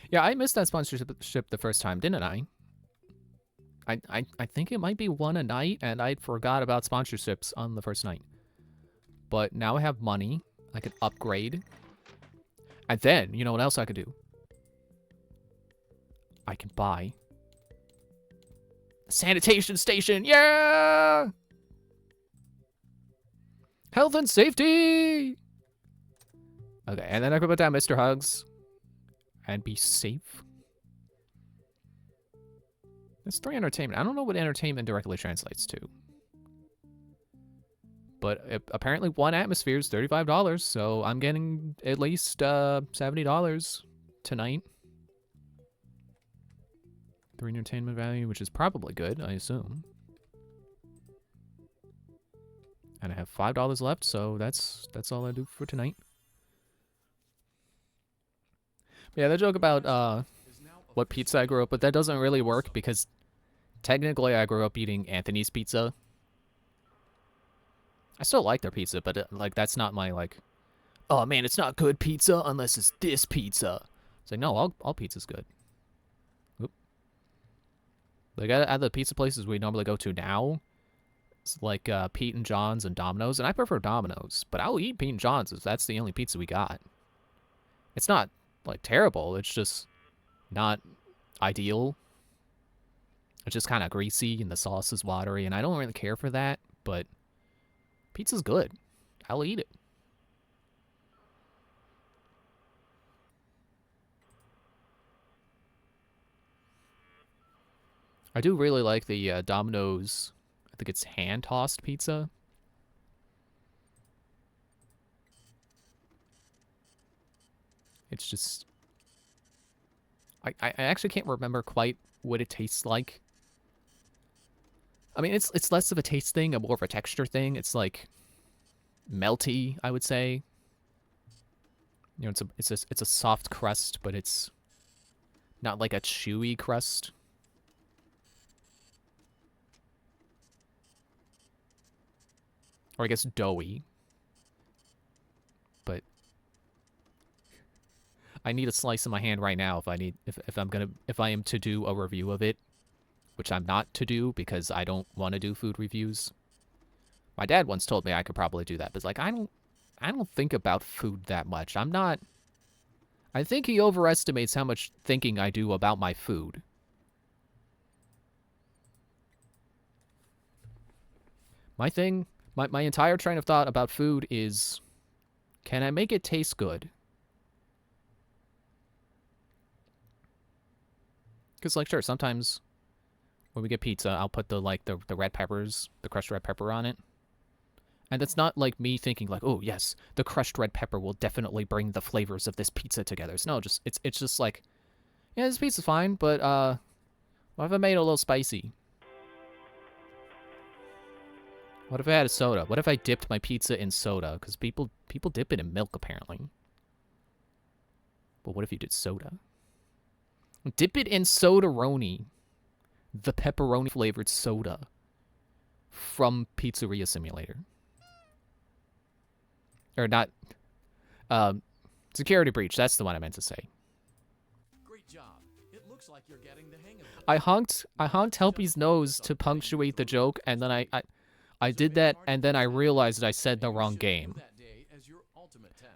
Yeah, I missed that sponsorship the first time, didn't I? I think it might be one a night, and I forgot about sponsorships on the first night. But now I have money. I could upgrade. And then, you know what else I could do? I can buy a sanitation station. Yeah! Health and safety! Okay, and then I can put down Mr. Hugs. And be safe. It's 3 entertainment. I don't know what entertainment directly translates to. But apparently 1 atmosphere is $35, so I'm getting at least $70 tonight. 3 entertainment value, which is probably good, I assume. And I have $5 left, so that's all I do for tonight. Yeah, the joke about what pizza I grew up with, that doesn't really work because technically I grew up eating Anthony's pizza. I still like their pizza, but like that's not my like, oh man, it's not good pizza unless it's this pizza. It's like, no, all pizza's good. Oop. Like at the pizza places we normally go to now, it's like Pete and John's and Domino's, and I prefer Domino's, but I'll eat Pete and John's if that's the only pizza we got. It's not like terrible, it's just not ideal. It's just kind of greasy and the sauce is watery, and I don't really care for that, but pizza's good. I'll eat it. I do really like the Domino's, I think it's hand-tossed pizza. It's just... I actually can't remember quite what it tastes like. I mean, it's less of a taste thing and more of a texture thing. It's like melty, I would say. You know, it's a soft crust, but it's not like a chewy crust. Or I guess doughy. I need a slice in my hand right now if I am to do a review of it, which I'm not to do because I don't want to do food reviews. My dad once told me I could probably do that, but it's like I don't think about food that much. I'm not. I think he overestimates how much thinking I do about my food. My entire train of thought about food is, can I make it taste good? Because, like, sure, sometimes when we get pizza, I'll put the red peppers, the crushed red pepper on it. And it's not like me thinking like, oh yes, the crushed red pepper will definitely bring the flavors of this pizza together. So no, it's just like, yeah, this pizza's fine, but what if I made it a little spicy? What if I had a soda? What if I dipped my pizza in soda? Because people dip it in milk apparently. But what if you did soda? Dip it in Soda-roni, the pepperoni flavored soda from Pizzeria Simulator. Or not. Security breach. That's the one I meant to say. Great job. It looks like you're getting the hang of it. I honked Helpy's nose to punctuate the joke, and then I did that, and then I realized that I said the wrong game.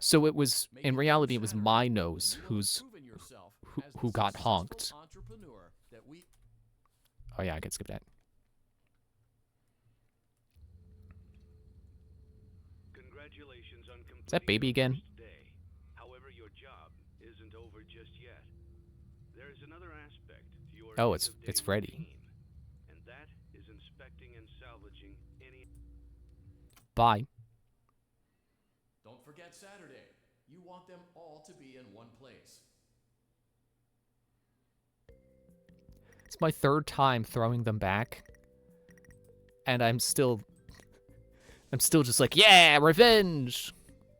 So it was, in reality, it was my nose who got honked. Oh yeah, I can skip that. Congratulations on completing Is that baby your again? first day. However, your job isn't over just yet. There is another aspect to your Oh, end-of-day it's Freddy. routine, and that is inspecting and salvaging any. Bye. Don't forget Saturday. You want them all to be in one place. It's my third time throwing them back, and I'm still just like, yeah, revenge.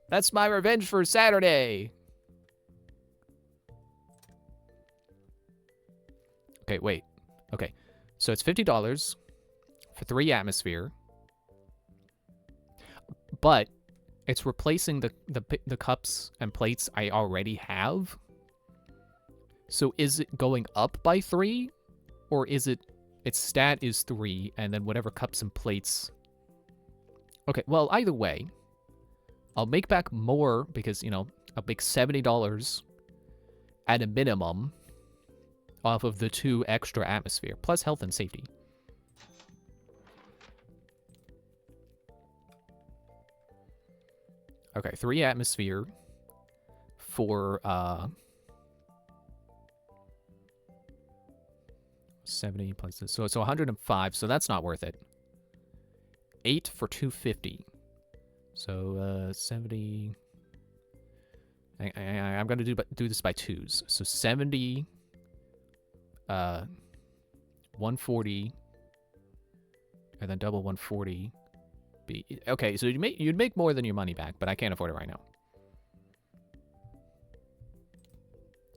That's my revenge for Saturday. Okay, wait. Okay, so it's $50 for 3 atmosphere, but it's replacing the cups and plates I already have. So is it going up by 3, or is it its stat is 3 and then whatever cups and plates? Okay, well, either way, I'll make back more because, you know, I'll make $70 at a minimum off of the 2 extra atmosphere, plus health and safety. Okay, 3 atmosphere for 70 plus this. So it's 105, so that's not worth it. 8 for 250. So 70. I'm gonna do this by 2s. So 70, 140, and then double 140. Okay, so you'd make more than your money back, but I can't afford it right now.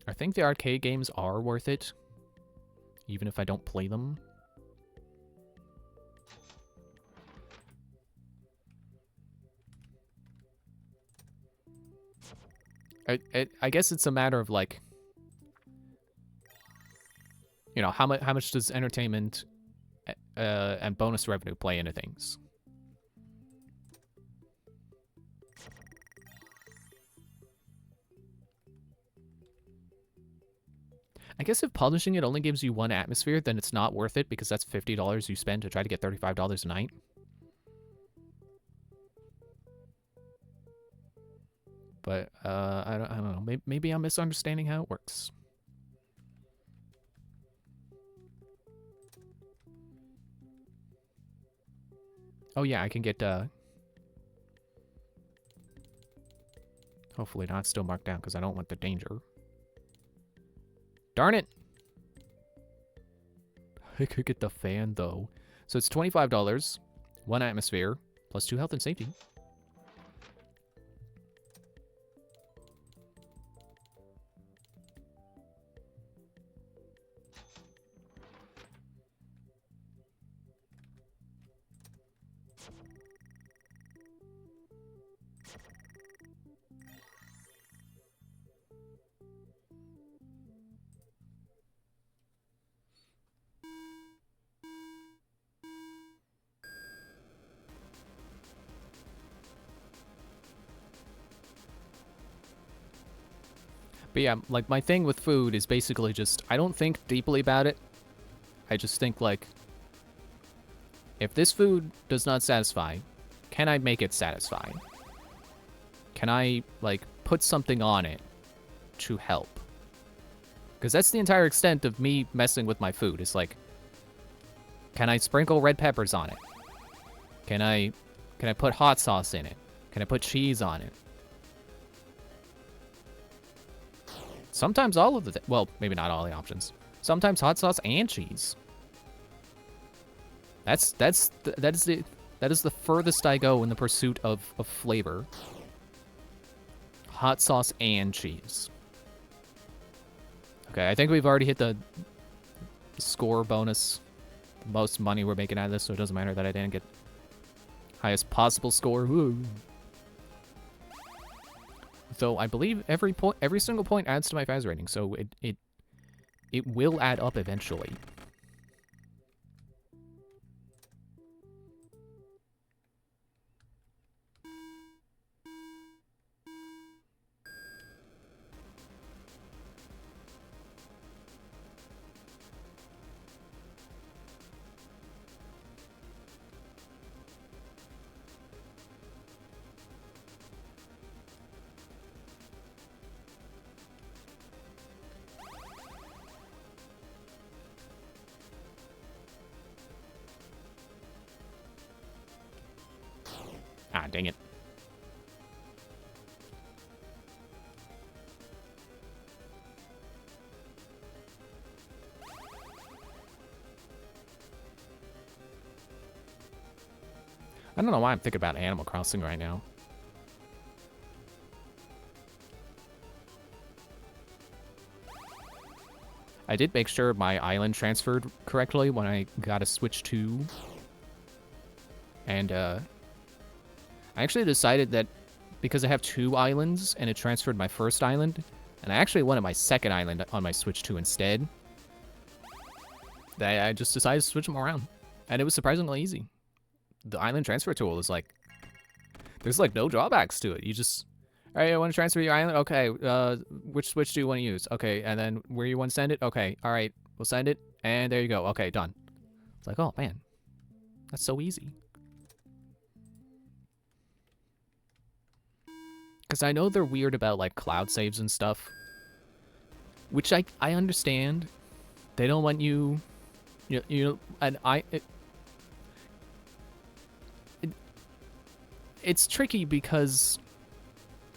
I think the arcade games are worth it, even if I don't play them. I guess it's a matter of, like, you know, how much does entertainment and bonus revenue play into things? I guess if publishing it only gives you 1 atmosphere, then it's not worth it because that's $50 you spend to try to get $35 a night. But I don't know. Maybe I'm misunderstanding how it works. Oh yeah, I can get hopefully not still marked down because I don't want the danger. Darn it! I could get the fan though. So it's $25, 1 atmosphere, plus 2 health and safety. But yeah, like, my thing with food is basically just, I don't think deeply about it. I just think, like, if this food does not satisfy, can I make it satisfy? Can I, like, put something on it to help? Because that's the entire extent of me messing with my food. It's like, can I sprinkle red peppers on it? Can I put hot sauce in it? Can I put cheese on it? Sometimes all of the, well, maybe not all the options. Sometimes hot sauce and cheese. That is the furthest I go in the pursuit of flavor. Hot sauce and cheese. Okay, I think we've already hit the score bonus. The most money we're making out of this, so it doesn't matter that I didn't get highest possible score. Woo. Though I believe every single point adds to my Faz rating, so it will add up eventually. Ah, dang it. I don't know why I'm thinking about Animal Crossing right now. I did make sure my island transferred correctly when I got a Switch 2. And, I actually decided that because I have 2 islands and it transferred my first island, and I actually wanted my second island on my Switch 2 instead, that I just decided to switch them around. And it was surprisingly easy. The island transfer tool is like, there's like no drawbacks to it. You just, all right, I want to transfer your island. Okay, which Switch do you want to use? Okay, and then where you want to send it? Okay, all right, we'll send it. And there you go. Okay, done. It's like, oh man, that's so easy. Because I know they're weird about, like, cloud saves and stuff. Which I understand. They don't want you... and it's tricky because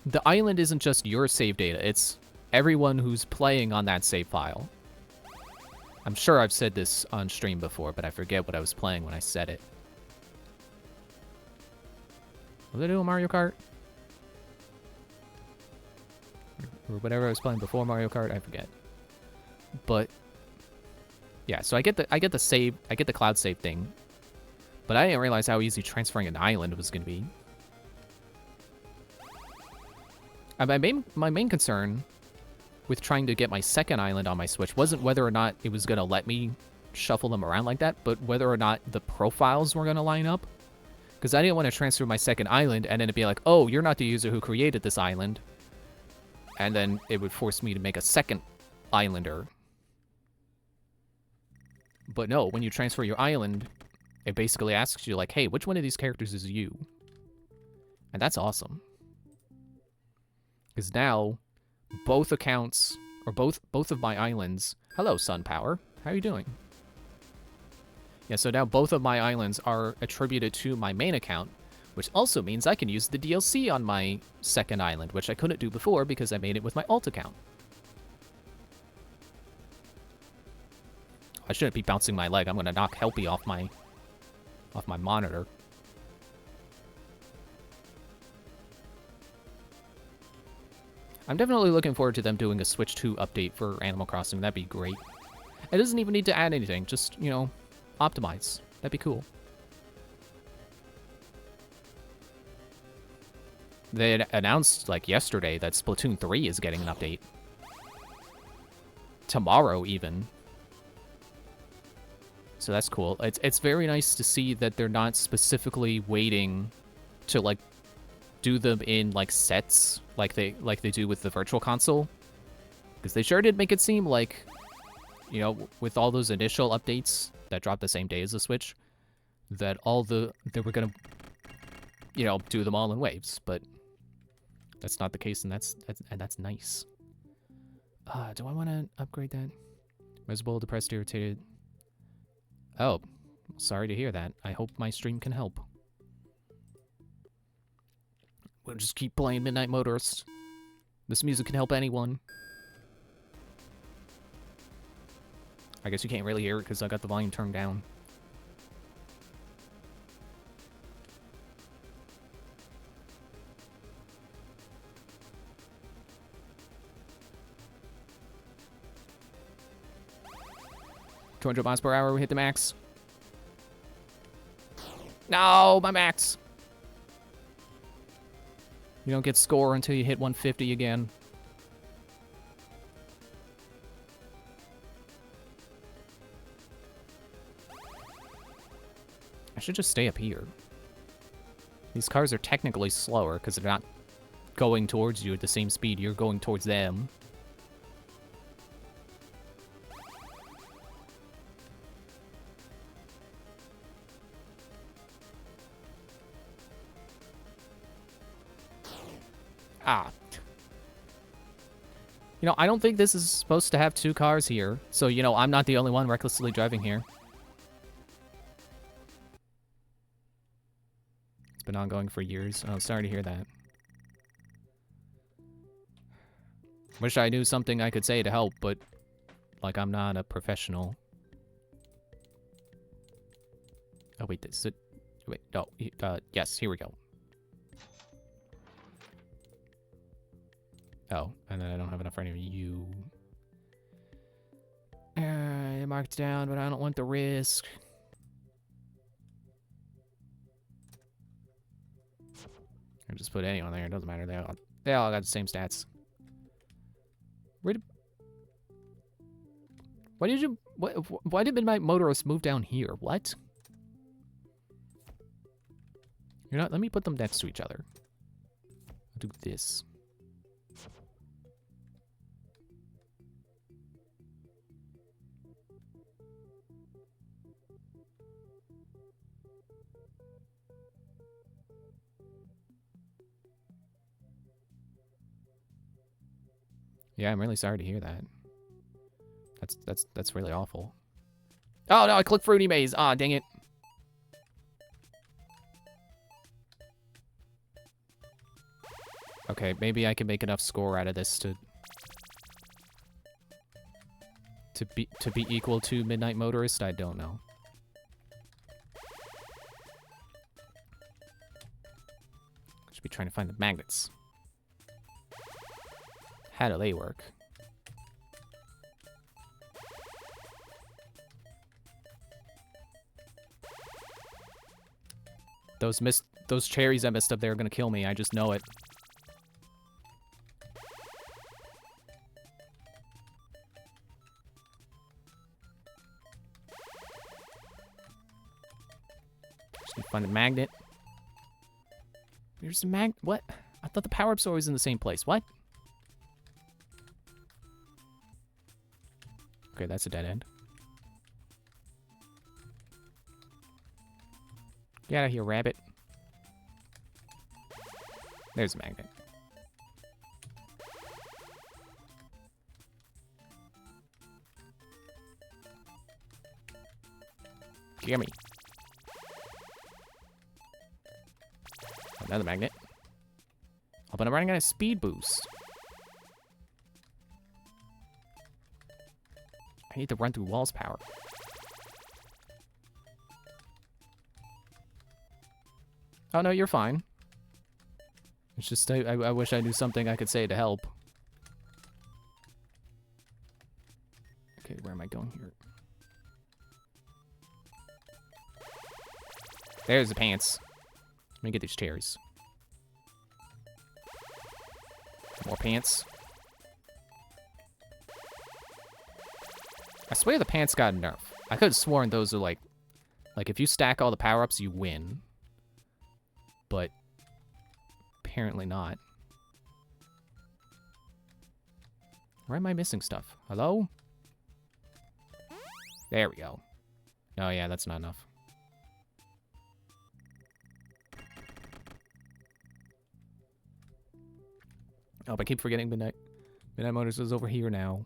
the island isn't just your save data. It's everyone who's playing on that save file. I'm sure I've said this on stream before, but I forget what I was playing when I said it. Was I doing Mario Kart? Or whatever I was playing before Mario Kart, I forget. But yeah, so I get the save, I get the cloud save thing, but I didn't realize how easy transferring an island was going to be. And my main concern with trying to get my second island on my Switch wasn't whether or not it was going to let me shuffle them around like that, but whether or not the profiles were going to line up. Because I didn't want to transfer my second island and then it'd be like, oh, you're not the user who created this island. And then it would force me to make a second islander. But no, when you transfer your island, it basically asks you, like, hey, which one of these characters is you? And that's awesome. Because now, both accounts, or both of my islands... Hello, SunPower. How are you doing? Yeah, so now both of my islands are attributed to my main account, which also means I can use the DLC on my second island, which I couldn't do before because I made it with my alt account. I shouldn't be bouncing my leg. I'm going to knock Helpy off my monitor. I'm definitely looking forward to them doing a Switch 2 update for Animal Crossing. That'd be great. It doesn't even need to add anything. Just, you know, optimize. That'd be cool. They had announced, like, yesterday that Splatoon 3 is getting an update. Tomorrow, even. So that's cool. It's very nice to see that they're not specifically waiting to, like, do them in, like, sets, like they do with the Virtual Console. Because they sure did make it seem like, you know, with all those initial updates that dropped the same day as the Switch, that they were gonna, you know, do them all in waves, but that's not the case, and that's nice. Do I want to upgrade that? Miserable, depressed, irritated. Oh, sorry to hear that. I hope my stream can help. We'll just keep playing Midnight Motorist. This music can help anyone. I guess you can't really hear it because I got the volume turned down. $200 miles per hour, we hit the max. No, my max. You don't get score until you hit 150 again. I should just stay up here. These cars are technically slower because they're not going towards you at the same speed you're going towards them. Ah. You know, I don't think this is supposed to have two cars here. So, you know, I'm not the only one recklessly driving here. It's been ongoing for years. Oh, sorry to hear that. Wish I knew something I could say to help, but, like, I'm not a professional. Oh, wait, this is it. Wait, no. Yes, here we go. Oh, and then I don't have enough for any of you. I marked down, but I don't want the risk. I just put anyone there. It doesn't matter. They all got the same stats. Why did Midnight Motorist move down here? What? You're not. Let me put them next to each other. I'll do this. Yeah, I'm really sorry to hear that. That's really awful. Oh no, I clicked Fruity Maze. Ah, dang it. Okay, maybe I can make enough score out of this to be equal to Midnight Motorist. I don't know. Should be trying to find the magnets. How do they work? Those cherries I missed up there are gonna kill me. I just know it. Just need to find the magnet. There's the what? I thought the power-ups are always in the same place. What? Okay, that's a dead end. Get out of here, rabbit. There's a magnet. Gimme. Another magnet. Oh, but I'm running out of speed boost. I need to run through walls power. Oh, no, you're fine. It's just, I wish I knew something I could say to help. Okay, where am I going here? There's the pants. Let me get these cherries. More pants. I swear the pants got a nerf. I could have sworn those are like if you stack all the power-ups, you win. But apparently not. Where am I missing stuff? Hello? There we go. Oh yeah, that's not enough. Oh, but I keep forgetting Midnight. Midnight Motors is over here now.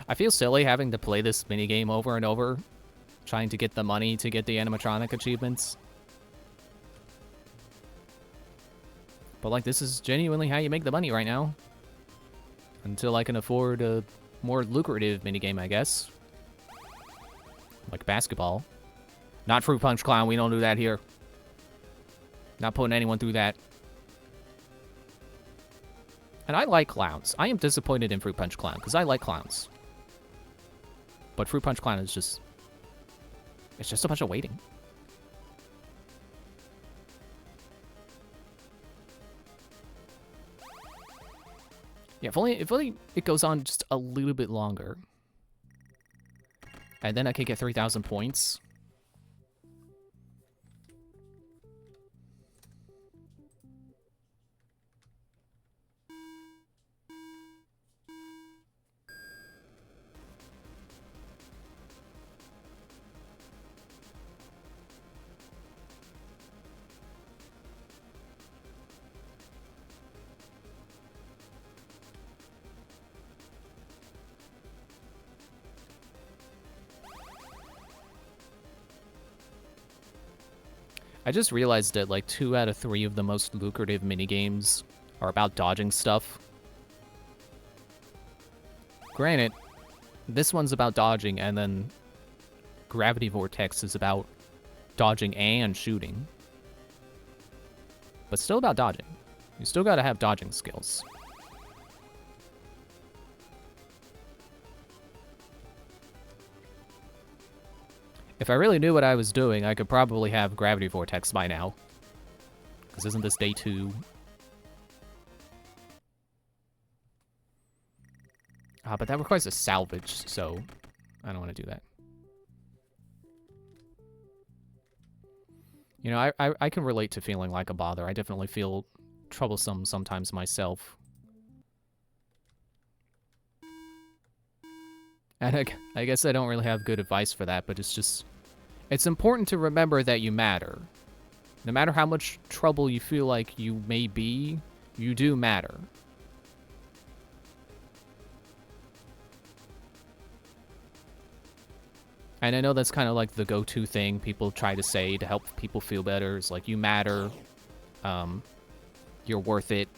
I feel silly having to play this minigame over and over, trying to get the money to get the animatronic achievements. But, like, this is genuinely how you make the money right now. Until I can afford a more lucrative minigame, I guess. Like basketball. Not Fruit Punch Clown, we don't do that here. Not putting anyone through that. And I like clowns. I am disappointed in Fruit Punch Clown, because I like clowns. But Fruit Punch Clown is just... it's just a bunch of waiting. Yeah, if only it goes on just a little bit longer. And then I could get 3,000 points. I just realized that, like, 2 out of 3 of the most lucrative minigames are about dodging stuff. Granted, this one's about dodging, and then Gravity Vortex is about dodging and shooting. But still about dodging. You still gotta have dodging skills. If I really knew what I was doing, I could probably have Gravity Vortex by now. Because isn't this day 2? But that requires a salvage, so I don't want to do that. You know, I can relate to feeling like a bother. I definitely feel troublesome sometimes myself. And I guess I don't really have good advice for that, but it's just... it's important to remember that you matter. No matter how much trouble you feel like you may be, you do matter. And I know that's kind of like the go-to thing people try to say to help people feel better. It's like, you matter. You're worth it.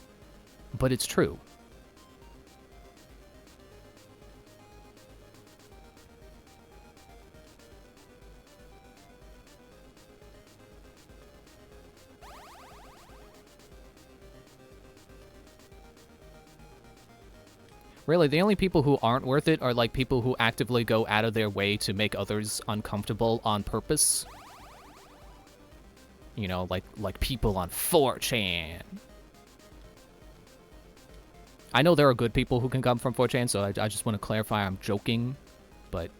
But it's true. Really, the only people who aren't worth it are, like, people who actively go out of their way to make others uncomfortable on purpose. You know, like people on 4chan. I know there are good people who can come from 4chan, so I just want to clarify I'm joking, but...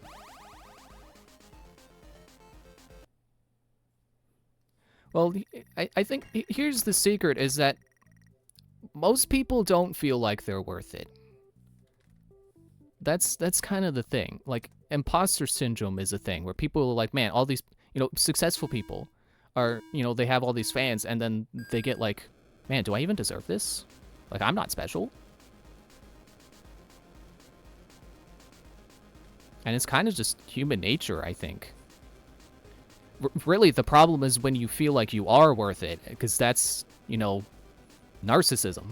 well, I think here's the secret, is that most people don't feel like they're worth it. That's kind of the thing. Like, imposter syndrome is a thing where people are like, man, all these, you know, successful people are, you know, they have all these fans, and then they get like, man, do I even deserve this? Like, I'm not special. And it's kind of just human nature, I think. Really, the problem is when you feel like you are worth it, because that's, you know, narcissism.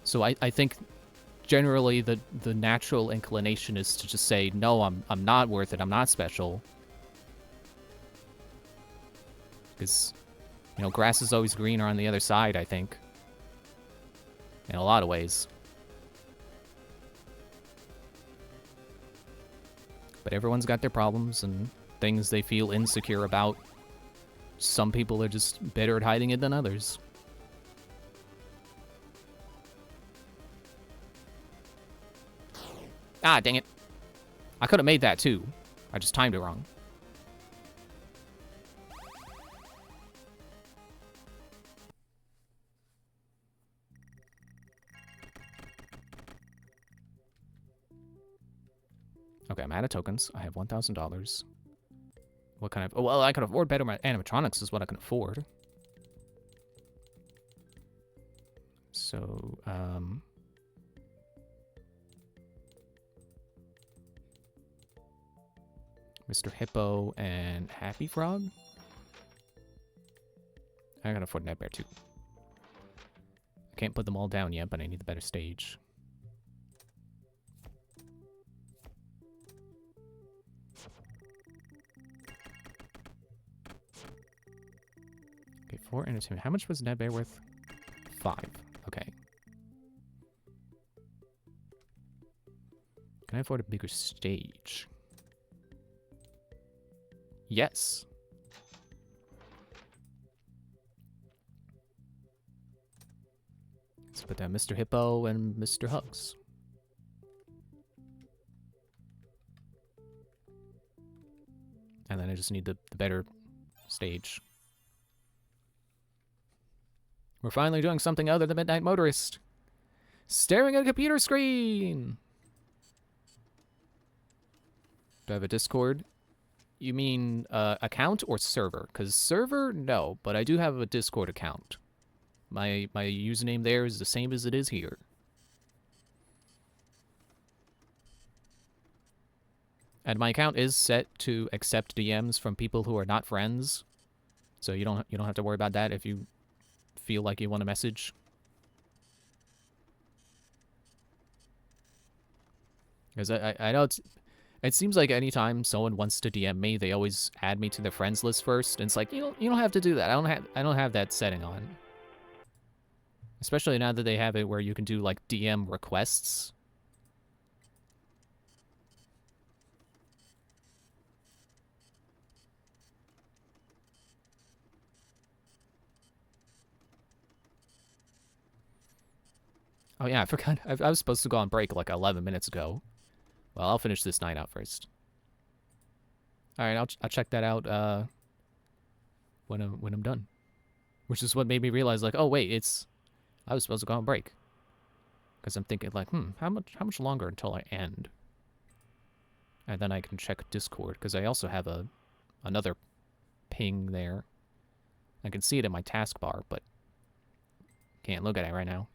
So I think... generally, the natural inclination is to just say, no, I'm not worth it, I'm not special. Because, you know, grass is always greener on the other side, I think. In a lot of ways. But everyone's got their problems and things they feel insecure about. Some people are just better at hiding it than others. Ah, dang it. I could have made that too. I just timed it wrong. Okay, I'm out of tokens. I have $1,000. What kind of... Oh, well, I can afford better animatronics is what I can afford. So, Mr. Hippo and Happy Frog? I can afford Nightmare too. I can't put them all down yet, but I need the better stage. Okay, 4 entertainment. How much was Nightmare worth? 5. Okay. Can I afford a bigger stage? Yes. Let's put down Mr. Hippo and Mr. Hugs. And then I just need the better stage. We're finally doing something other than Midnight Motorist. Staring at a computer screen! Do I have a Discord? You mean account or server? Because server, no, but I do have a Discord account. My username there is the same as it is here. And my account is set to accept DMs from people who are not friends. So you don't have to worry about that if you feel like you want a message. Because I know it seems like anytime someone wants to DM me, they always add me to their friends list first. And it's like, you don't have to do that. I don't have that setting on. Especially now that they have it where you can do like DM requests. Oh yeah, I forgot. I was supposed to go on break like 11 minutes ago. Well, I'll finish this night out first. All right, I'll check that out when I'm done. Which is what made me realize like, oh wait, I was supposed to go on break. Because I'm thinking like, how much longer until I end? And then I can check Discord because I also have another ping there. I can see it in my taskbar, but can't look at it right now.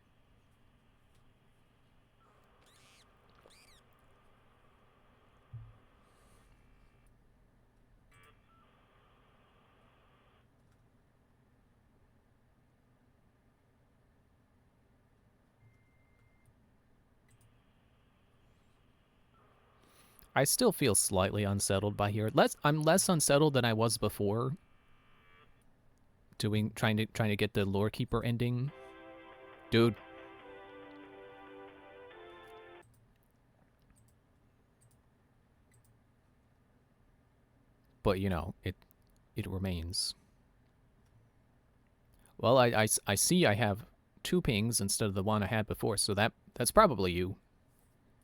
I still feel slightly unsettled by here. I'm less unsettled than I was before. Trying to get the lore keeper ending. Dude. But you know, it remains. Well, I see I have 2 pings instead of the one I had before, so that's probably you.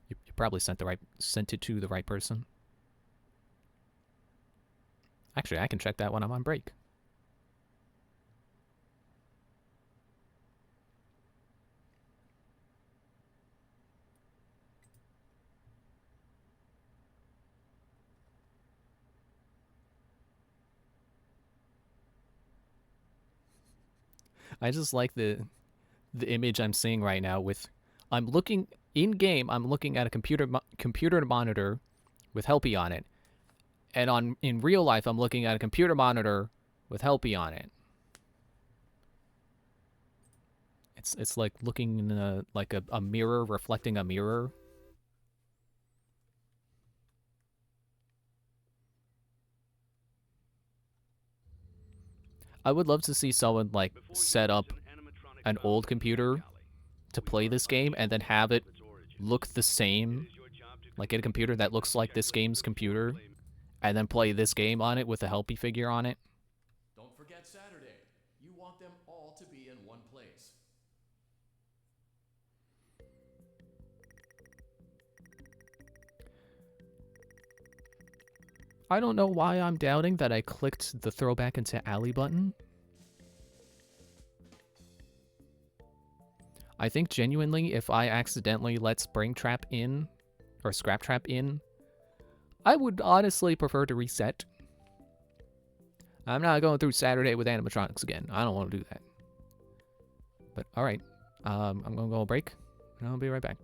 You probably sent it to the right person. Actually, I can check that when I'm on break. I just like the image I'm seeing right now with I'm looking in game. I'm looking at a computer monitor with Helpy on it, and in real life I'm looking at a computer monitor with Helpy on it. It's like looking in like a mirror reflecting a mirror. I would love to see someone like set up an old computer to play this game and then have it look the same, like get a computer that looks like this game's computer, and then play this game on it with a Helpy figure on it. Don't forget Saturday. You want them all to be in one place. I don't know why I'm doubting that I clicked the throwback into alley button. I think genuinely if I accidentally let Springtrap in, or Scraptrap in, I would honestly prefer to reset. I'm not going through Saturday with animatronics again. I don't want to do that. But alright, I'm going to go on a break, and I'll be right back.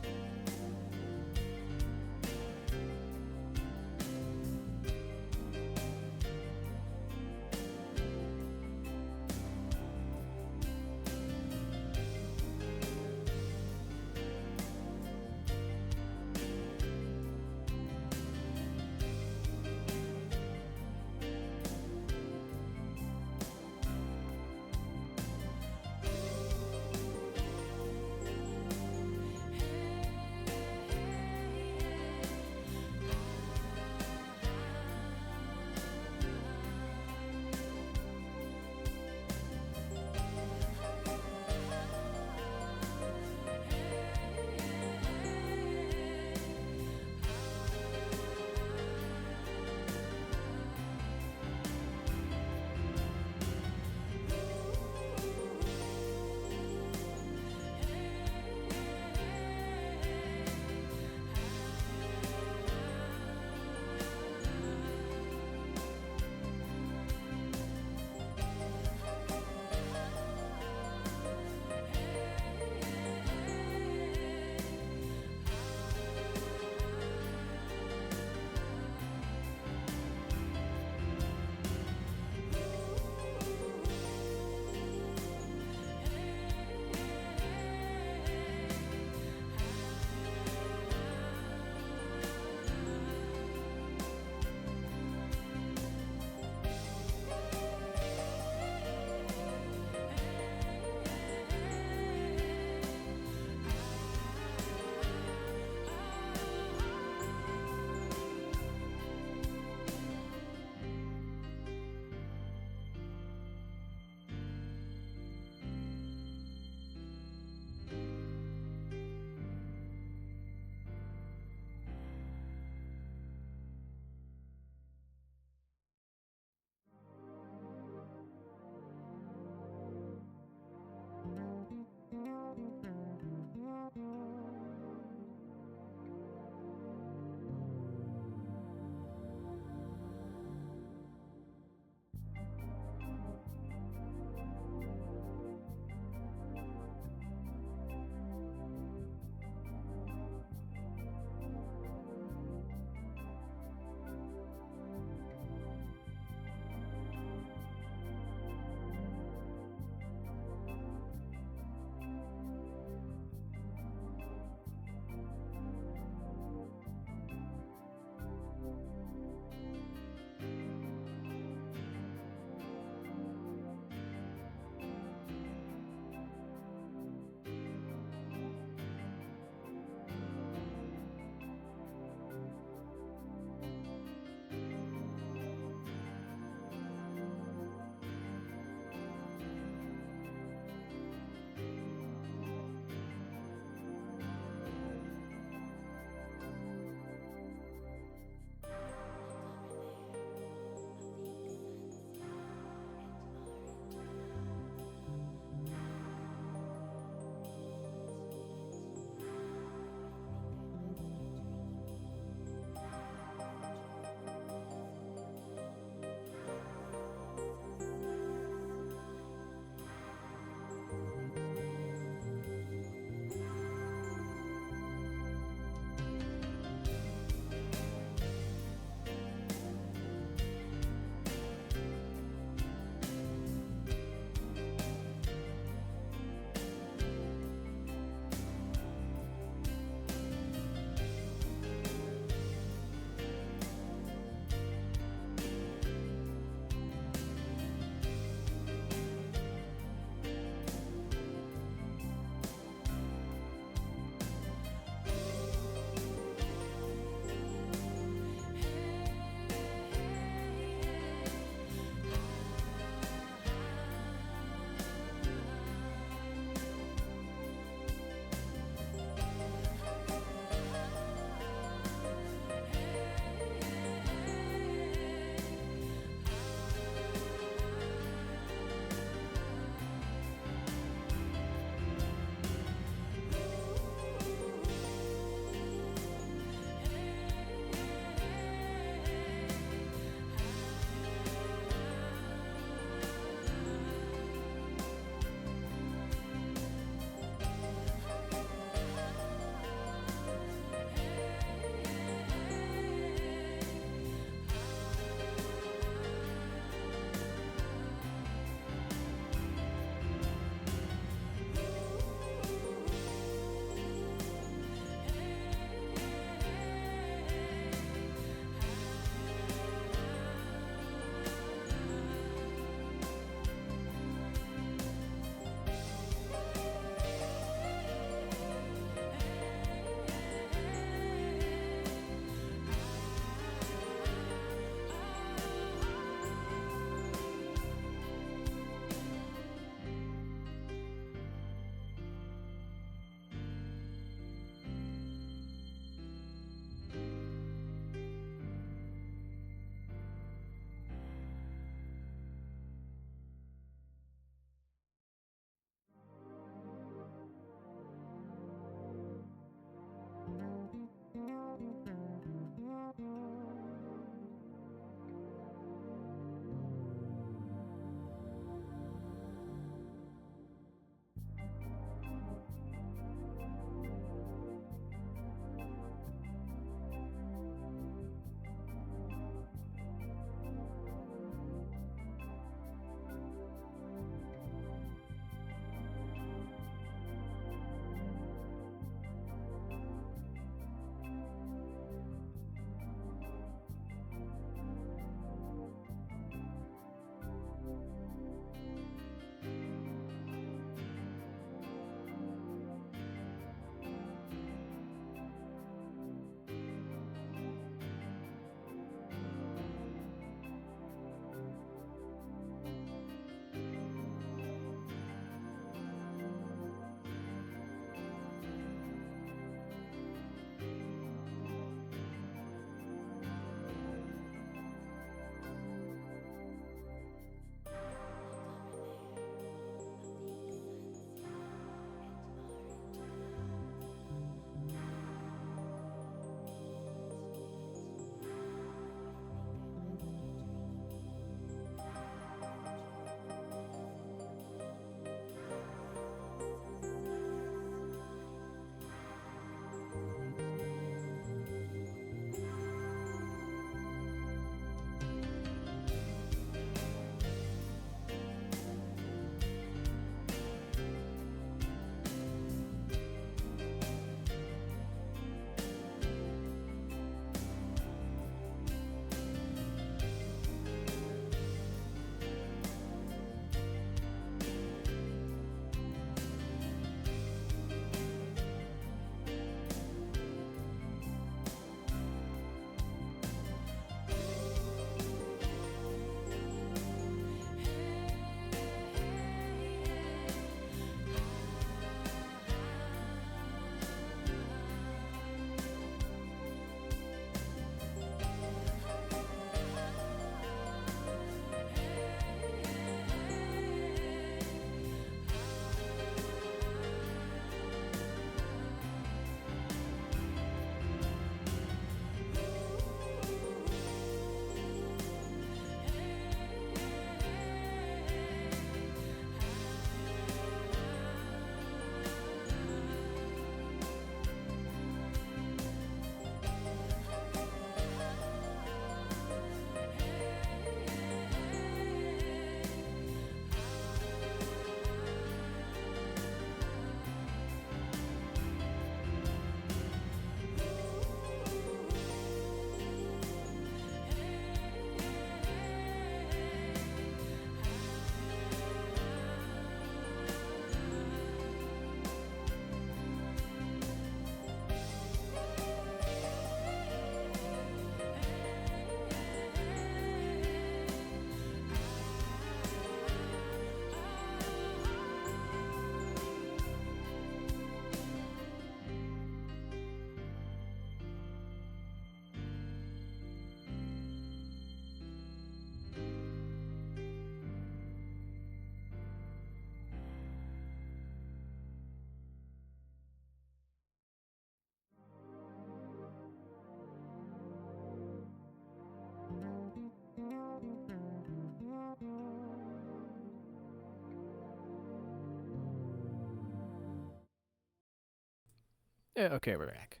Yeah, okay, we're back.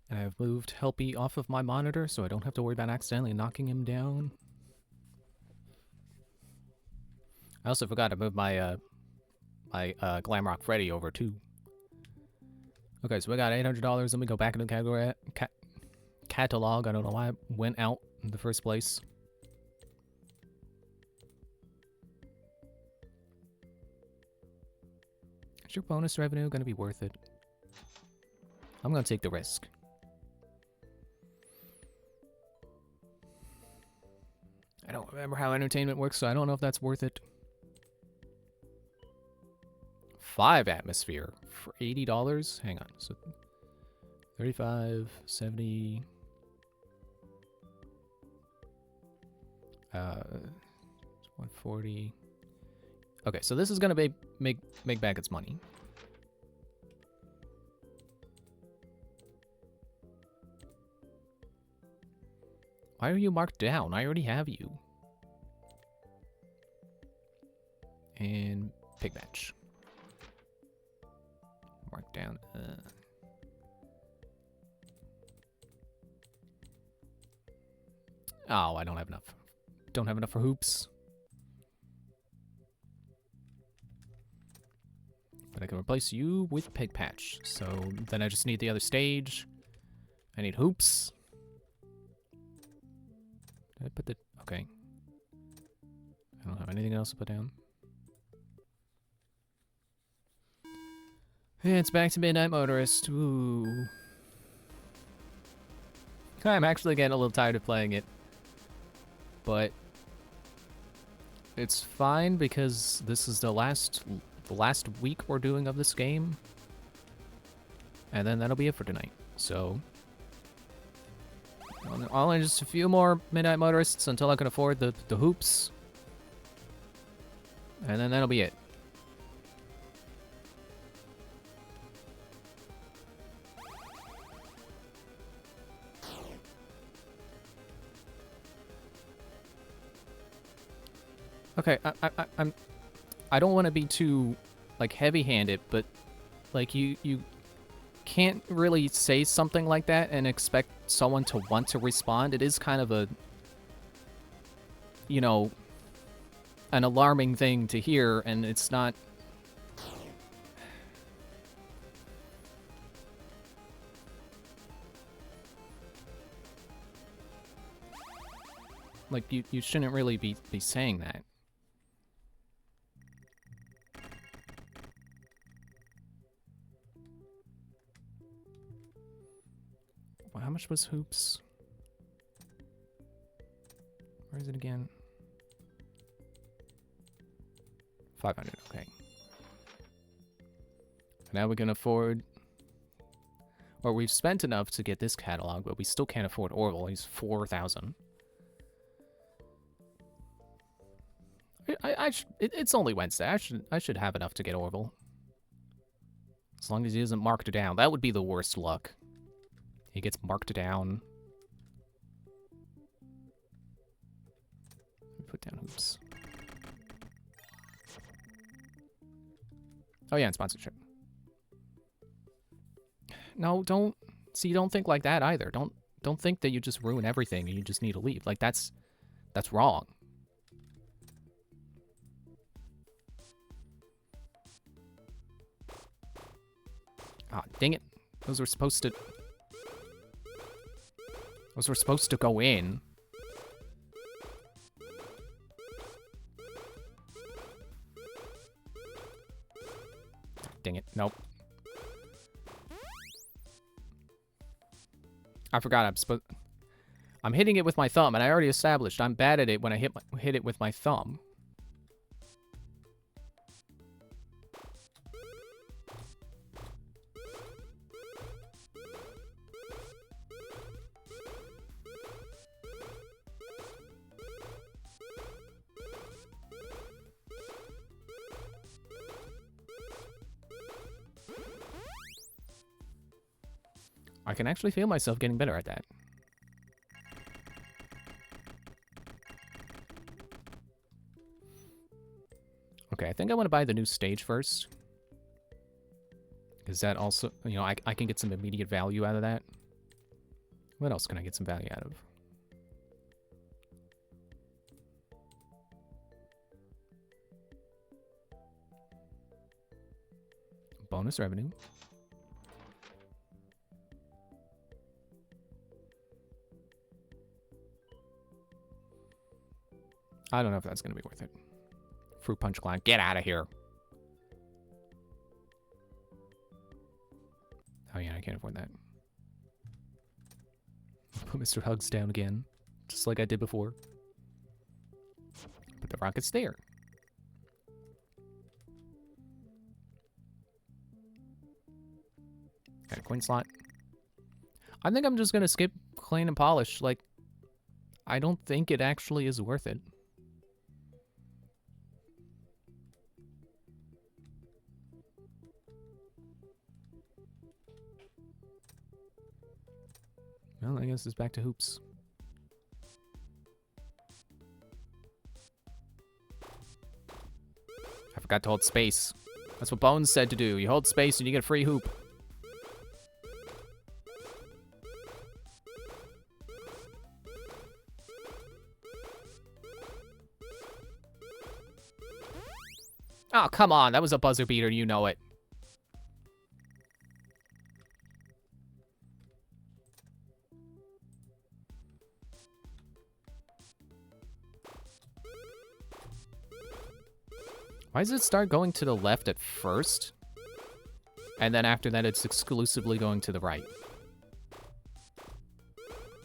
And I've moved Helpy off of my monitor so I don't have to worry about accidentally knocking him down. I also forgot to move my Glamrock Freddy over too. Okay, so we got $800. Let me go back into the category catalog. I don't know why it went out in the first place. Is your bonus revenue going to be worth it? I'm going to take the risk. I don't remember how entertainment works, so I don't know if that's worth it. 5 atmosphere for $80? Hang on. So 35, 70... 140. Okay, so this is gonna be make back its money. Why are you marked down? I already have you. And pig match. Mark down. Oh, I don't have enough. Don't have enough for hoops. But I can replace you with pig patch. So then I just need the other stage. I need hoops. Did I put the... Okay. I don't have anything else to put down. It's back to Midnight Motorist. Ooh. I'm actually getting a little tired of playing it. But it's fine because this is the last week we're doing of this game. And then that'll be it for tonight. So only just a few more Midnight Motorists until I can afford the hoops. And then that'll be it. Okay, I don't want to be too like heavy-handed, but like you can't really say something like that and expect someone to want to respond. It is kind of a, you know, an alarming thing to hear, and it's not... Like, you shouldn't really be saying that. How much was hoops? Where is it again? 500, okay. Now we can afford... Or we've spent enough to get this catalog, but we still can't afford Orville. He's 4,000. It's only Wednesday. I should have enough to get Orville. As long as he isn't marked down. That would be the worst luck. He gets marked down. Put down hoops. Oh yeah, and sponsorship. No, don't... See, don't think like that either. Don't think that you just ruin everything and you just need to leave. Like, that's wrong. Ah, dang it. Those were supposed to go in. Dang it. Nope. I forgot I'm hitting it with my thumb, and I already established I'm bad at it when I hit it with my thumb. I can actually feel myself getting better at that. Okay, I think I want to buy the new stage first. Is that also, you know, I can get some immediate value out of that. What else can I get some value out of? Bonus revenue. I don't know if that's going to be worth it. Fruit punch client, get out of here. Oh yeah, I can't afford that. Put Mr. Hugs down again, just like I did before. Put the rockets there. Got a coin slot. I think I'm just gonna skip clean and polish. Like, I don't think it actually is worth it. Well, I guess it's back to hoops. I forgot to hold space. That's what Bones said to do. You hold space and you get a free hoop. Oh, come on. That was a buzzer beater. You know it. Why does it start going to the left at first? And then after that, it's exclusively going to the right.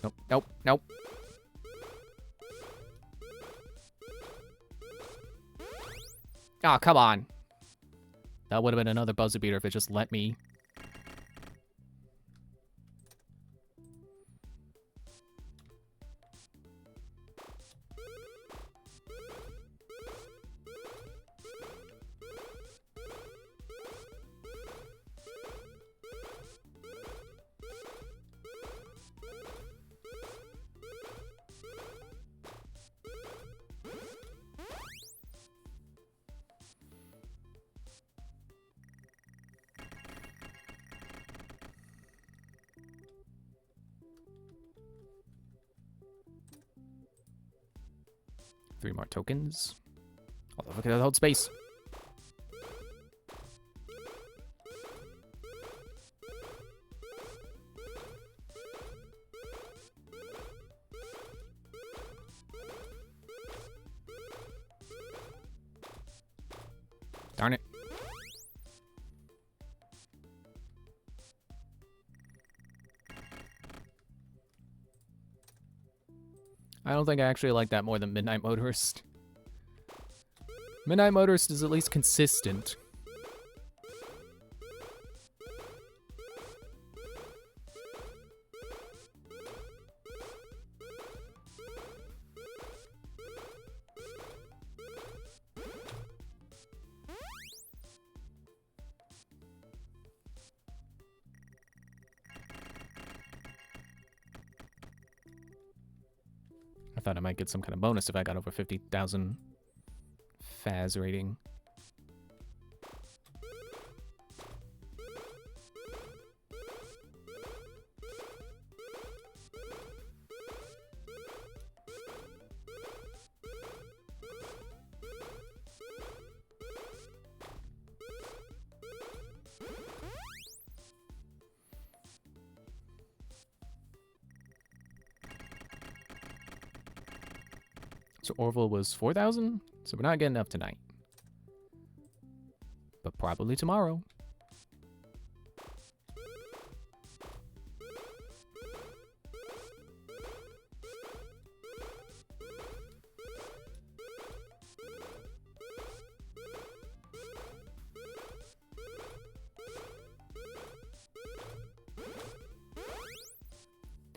Nope, nope, nope. Oh, come on. That would have been another buzzer beater if it just let me. Three more tokens. Oh, look at that hold space. Darn it. I don't think I actually like that more than Midnight Motorist. Midnight Motorist is at least consistent. I thought I might get some kind of bonus if I got over 50,000 Faz rating. So Orville was 4,000? So we're not getting up tonight. But probably tomorrow.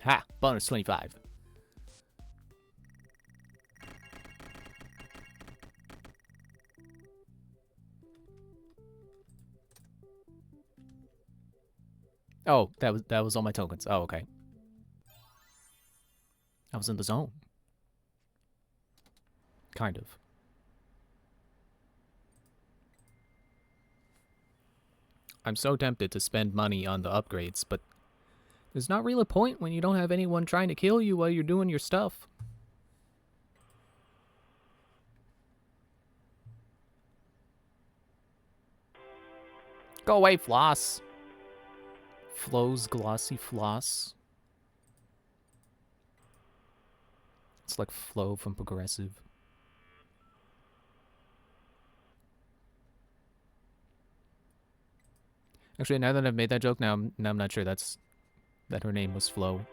Ha! Bonus 25. Oh, that was all my tokens. Oh, okay. I was in the zone. Kind of. I'm so tempted to spend money on the upgrades, but there's not really a point when you don't have anyone trying to kill you while you're doing your stuff. Go away, Floss. Flo's glossy floss. It's like Flo from Progressive. Actually, now that I've made that joke, now I'm not sure that her name was Flo.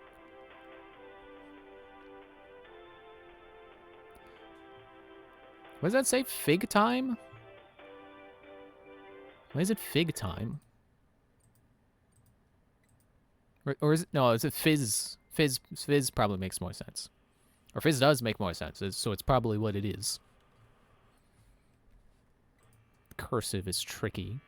What does that say? Fig time? Why is it fig time? Or is it, no, is it fizz? Fizz probably makes more sense. Or fizz does make more sense, so it's probably what it is. Cursive is tricky.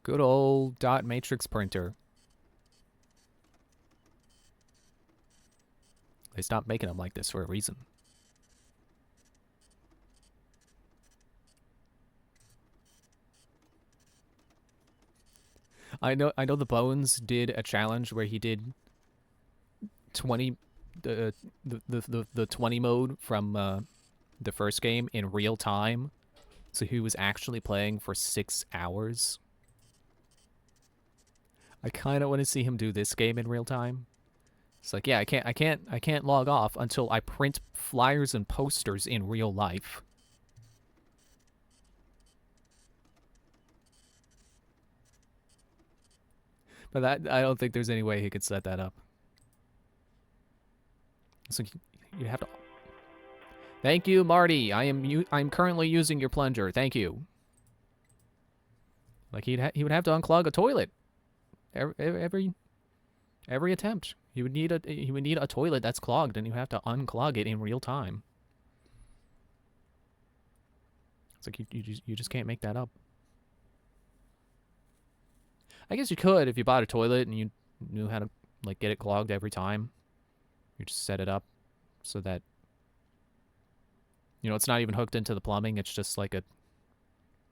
Good old dot matrix printer. They stopped making them like this for a reason. I know the Bones did a challenge where he did 20 the 20 mode from the first game in real time. So he was actually playing for 6 hours. I kind of want to see him do this game in real time. It's like, yeah, I can't log off until I print flyers and posters in real life. But that, I don't think there's any way he could set that up. So you have to. Thank you, Marty. I'm currently using your plunger. Thank you. Like he would have to unclog a toilet every attempt. He would need a toilet that's clogged, and you have to unclog it in real time. It's like you just can't make that up. I guess you could if you bought a toilet and you knew how to like get it clogged every time. You just set it up so that it's not even hooked into the plumbing. It's just like a.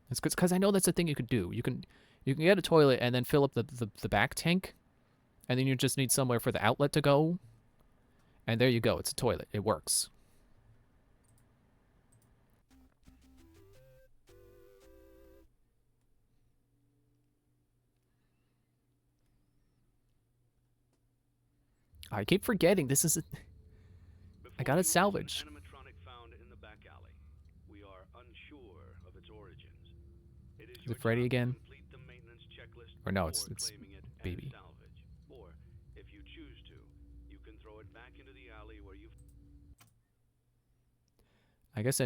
It's because I know that's a thing you could do. You can get a toilet and then fill up the back tank, and then you just need somewhere for the outlet to go. And there you go. It's a toilet. It works. I keep forgetting this is. I got it salvaged. Is it Freddy again? Or no, it's Baby. Or if you choose to, you can throw it back into the alley where you. I guess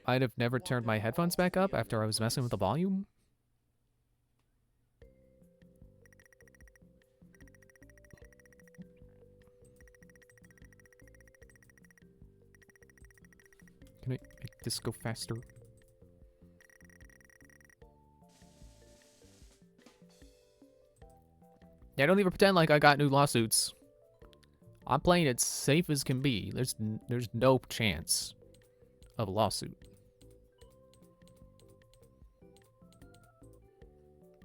I'd have never turned my headphones back up after I was messing with the volume. Can I make this go faster? Yeah, don't even pretend like I got new lawsuits. I'm playing it safe as can be. There's no chance of a lawsuit.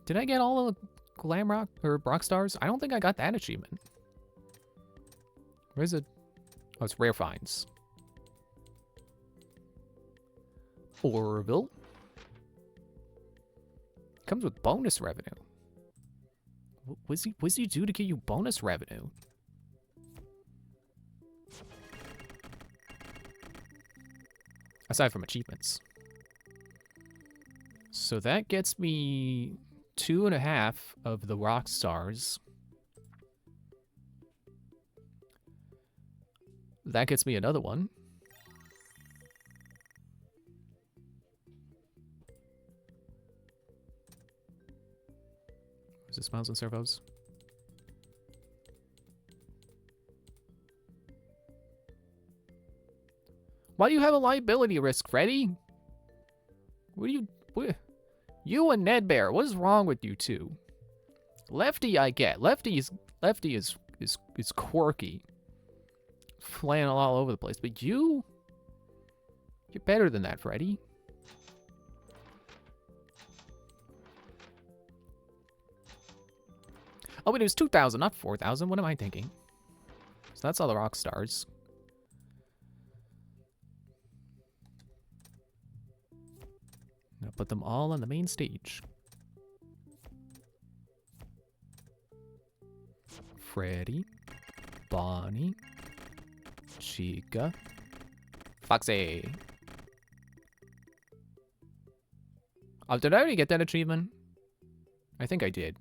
Did I get all of the Glam Rock or Rock Stars? I don't think I got that achievement. Where's it? Oh, it's Rare Finds. Orville. Comes with bonus revenue. What's he do to get you bonus revenue? Aside from achievements. So that gets me 2.5 of the rock stars. That gets me another one. Is it Smiles and Servos? Why do you have a liability risk, Freddy? You and Ned Bear, what is wrong with you two? Lefty, I get. Lefty is quirky. Flailing all over the place. But you're better than that, Freddy. Oh, but it was 2,000, not 4,000. What am I thinking? So that's all the rock stars. Now put them all on the main stage. Freddy, Bonnie, Chica, Foxy. Oh, did I already get that achievement? I think I did.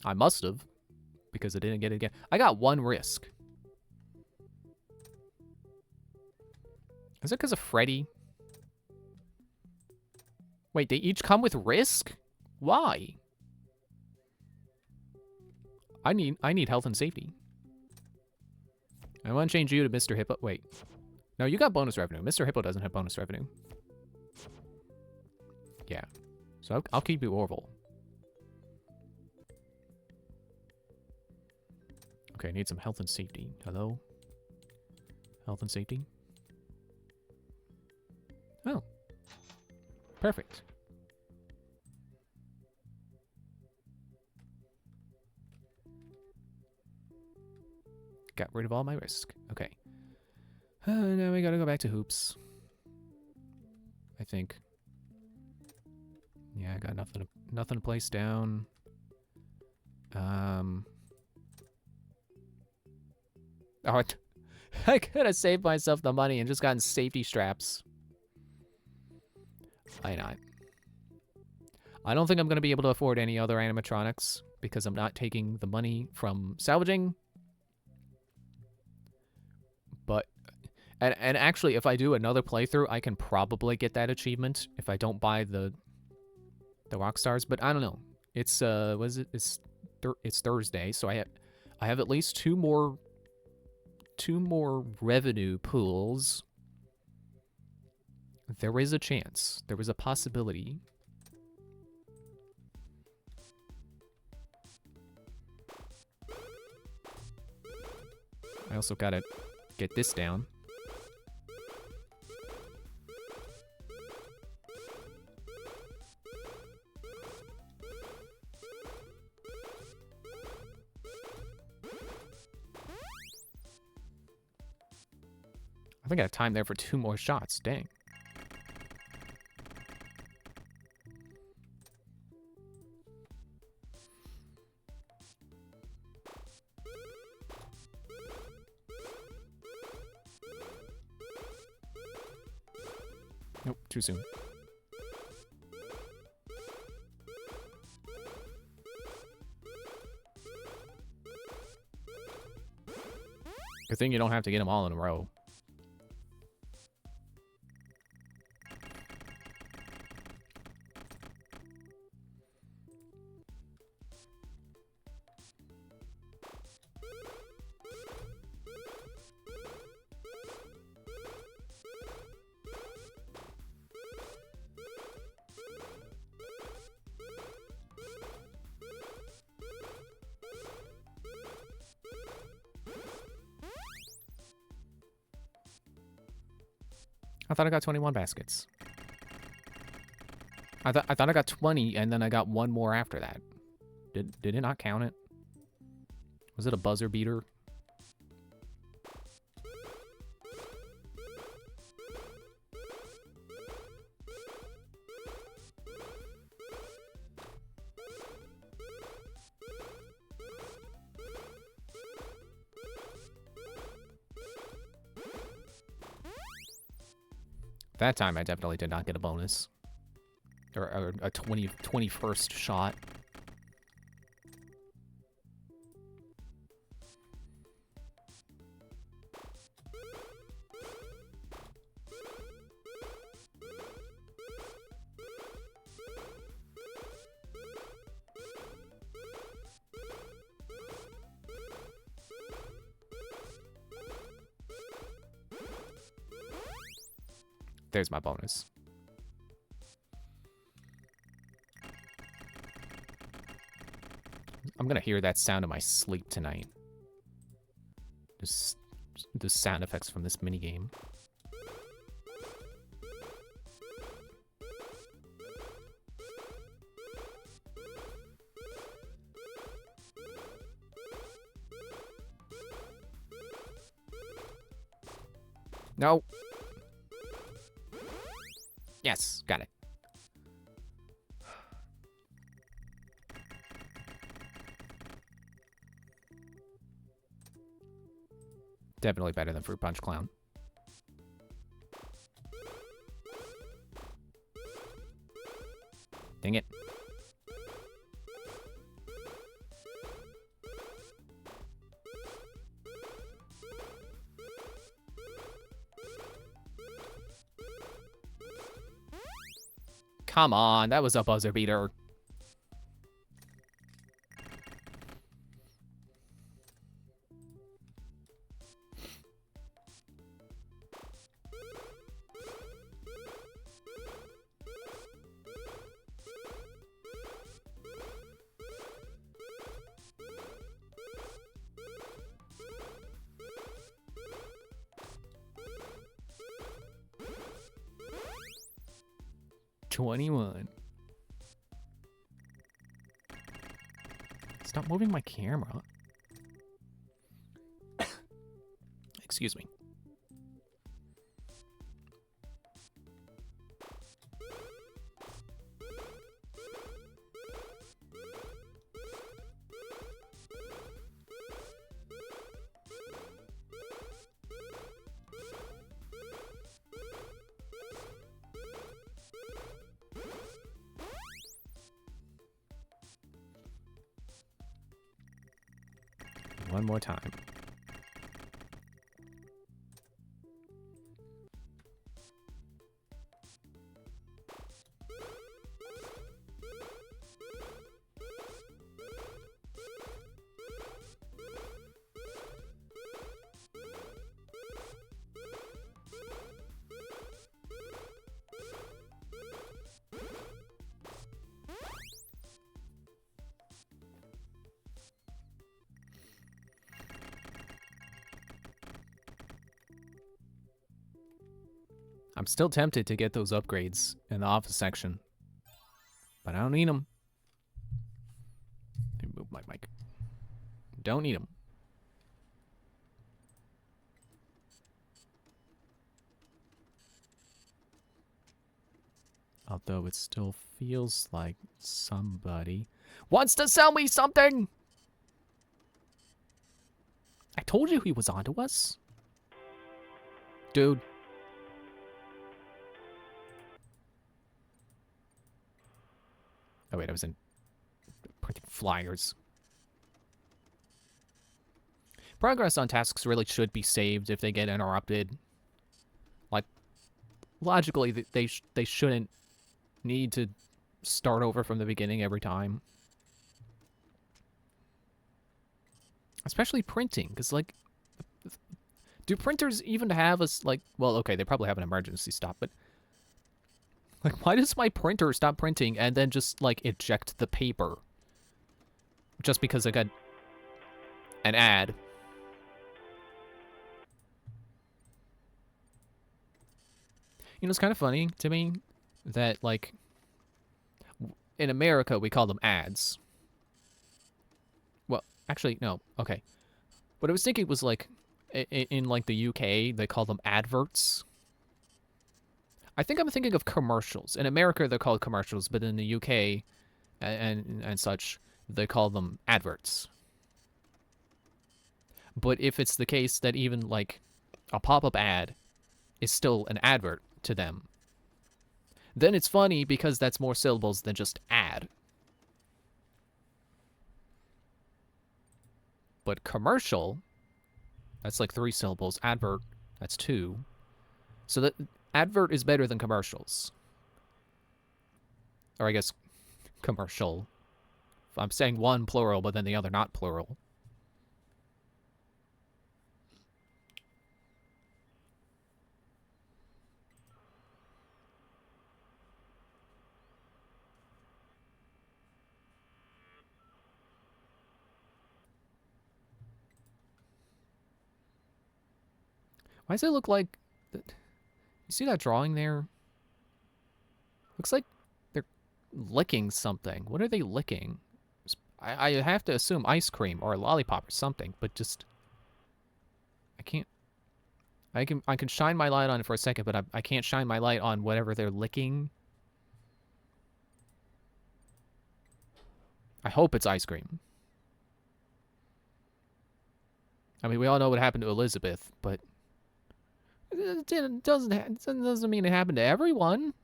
I must have, because I didn't get it again. I got one risk. Is it because of Freddy? Wait, they each come with risk? Why? I need health and safety. I want to change you to Mr. Hippo. Wait. No, you got bonus revenue. Mr. Hippo doesn't have bonus revenue. Yeah. So I'll keep you Orville. Okay, I need some health and safety. Hello? Health and safety? Oh. Perfect. Got rid of all my risk. Okay. Now we gotta go back to hoops. I think. Yeah, I got nothing to place down. Oh, I could have saved myself the money and just gotten safety straps. Why not? I don't think I'm going to be able to afford any other animatronics because I'm not taking the money from salvaging. But, and actually, if I do another playthrough, I can probably get that achievement if I don't buy the rock stars. But I don't know. It's what is it? It's Thursday, so I have at least two more revenue pools. There is a chance. There is a possibility. I also gotta get this down. I think I have time there for 2 more shots. Dang. Nope, too soon. Good thing you don't have to get them all in a row. I thought I got 21 baskets. I thought I got 20, and then I got one more after that. Did it not count it? Was it a buzzer beater? That time I definitely did not get a bonus. Or a 21st shot. There's my bonus. I'm gonna hear that sound in my sleep tonight. Just the sound effects from this minigame. No. Yes, got it. Definitely better than Fruit Punch Clown. Dang it. Come on, that was a buzzer beater. Stop moving my camera. Excuse me. One more time. I'm still tempted to get those upgrades in the office section, but I don't need them. Let me move my mic. Don't need them. Although it still feels like somebody wants to sell me something! I told you he was onto us. Dude. Oh wait, I was in printing flyers. Progress on tasks really should be saved if they get interrupted. Like, logically, they shouldn't need to start over from the beginning every time. Especially printing, because, like, do printers even have a, like, well, okay, they probably have an emergency stop, but like, why does my printer stop printing and then just, like, eject the paper? Just because I got an ad. You know, it's kind of funny to me that, like, in America, we call them ads. Well, actually, no. Okay. What I was thinking was, like, in like, the UK, they call them adverts. I think I'm thinking of commercials. In America, they're called commercials, but in the UK and such, they call them adverts. But if it's the case that even, like, a pop-up ad is still an advert to them, then it's funny because that's more syllables than just ad. But commercial, that's like 3 syllables. Advert, that's 2. So that advert is better than commercials. Or I guess commercial. I'm saying one plural, but then the other not plural. Why does it look like... You see that drawing there? Looks like they're licking something. What are they licking? I have to assume ice cream or a lollipop or something, but just... I can't... I can shine my light on it for a second, but I can't shine my light on whatever they're licking. I hope it's ice cream. I mean, we all know what happened to Elizabeth, but it doesn't mean it happened to everyone.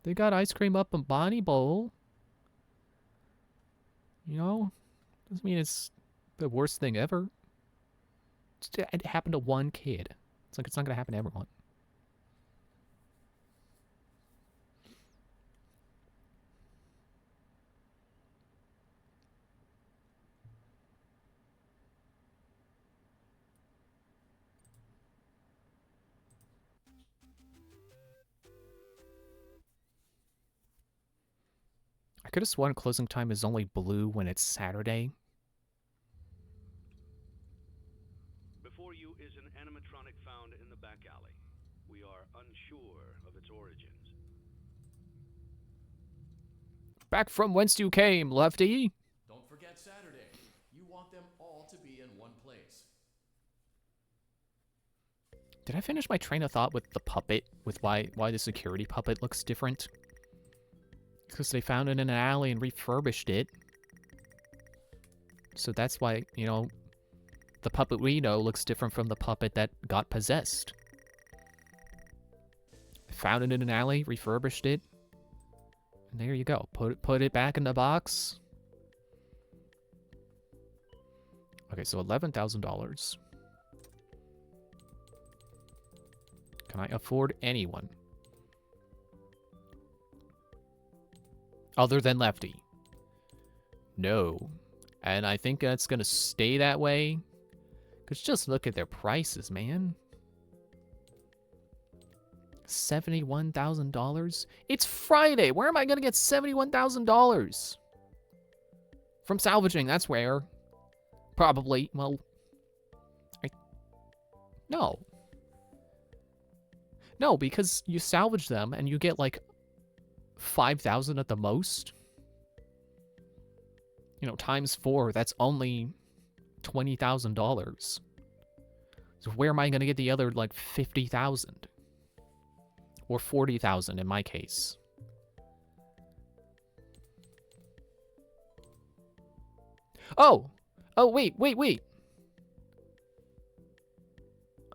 They got ice cream up in Bonnie Bowl. You know, doesn't mean it's the worst thing ever. It happened to one kid. It's like it's not gonna happen to everyone. I could have sworn closing time is only blue when it's Saturday. Before you is an animatronic found in the back alley. We are unsure of its origins. Back from whence you came, Lefty. Don't forget Saturday. You want them all to be in one place. Did I finish my train of thought with the puppet? With why the security puppet looks different? Because they found it in an alley and refurbished it. So that's why, you know, the puppet we know looks different from the puppet that got possessed. Found it in an alley, refurbished it. And there you go. Put it back in the box. Okay, so $11,000. Can I afford anyone? Other than Lefty? No. And I think that's gonna stay that way. Because just look at their prices, man. $71,000? It's Friday! Where am I gonna get $71,000? From salvaging, that's where. Probably, well... No. No, because you salvage them and you get like 5,000 at the most. You know, times 4, that's only $20,000. So where am I going to get the other like 50,000? Or 40,000 in my case. Oh! Oh, wait.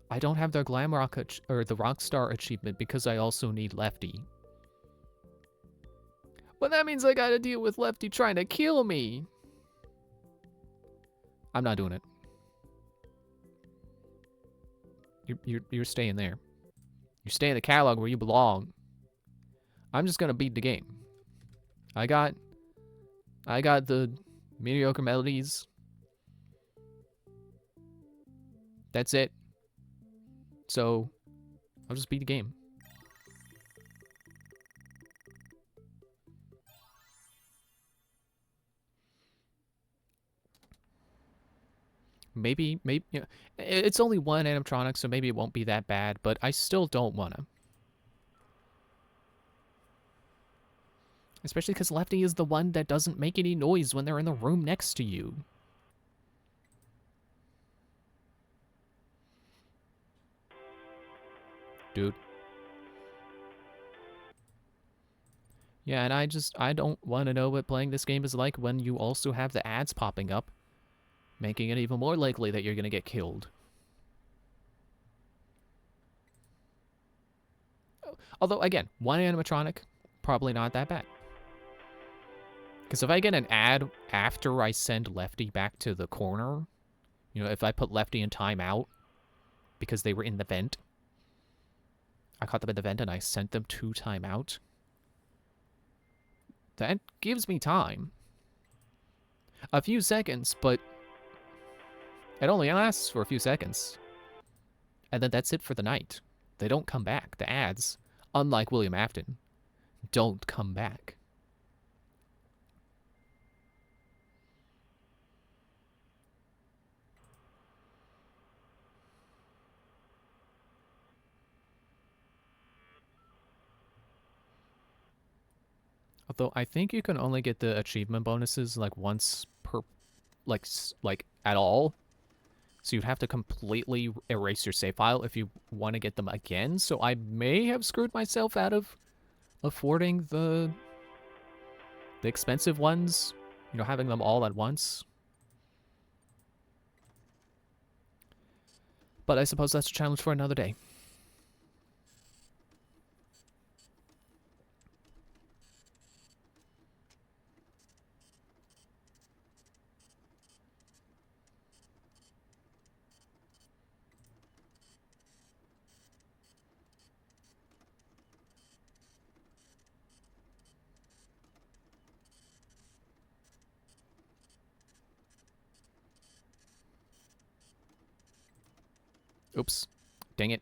I don't have the Glam Rock or the Rockstar achievement because I also need Lefty. Well, that means I gotta deal with Lefty trying to kill me. I'm not doing it. You're staying there. You stay in the catalog where you belong. I'm just gonna beat the game. I got the mediocre melodies. That's it. So, I'll just beat the game. Maybe, you know, it's only one animatronic, so maybe it won't be that bad, but I still don't wanna. Especially because Lefty is the one that doesn't make any noise when they're in the room next to you. Dude. Yeah, and I don't want to know what playing this game is like when you also have the ads popping up, making it even more likely that you're going to get killed. Although, again, one animatronic, probably not that bad. Because if I get an ad after I send Lefty back to the corner, you know, if I put Lefty in timeout because they were in the vent, I caught them in the vent and I sent them to timeout, that gives me time. A few seconds, but it only lasts for a few seconds. And then that's it for the night. They don't come back. The ads, unlike William Afton, don't come back. Although I think you can only get the achievement bonuses like once per, like at all. So you'd have to completely erase your save file if you want to get them again. So I may have screwed myself out of affording the expensive ones, you know, having them all at once. But I suppose that's a challenge for another day. Oops. Dang it.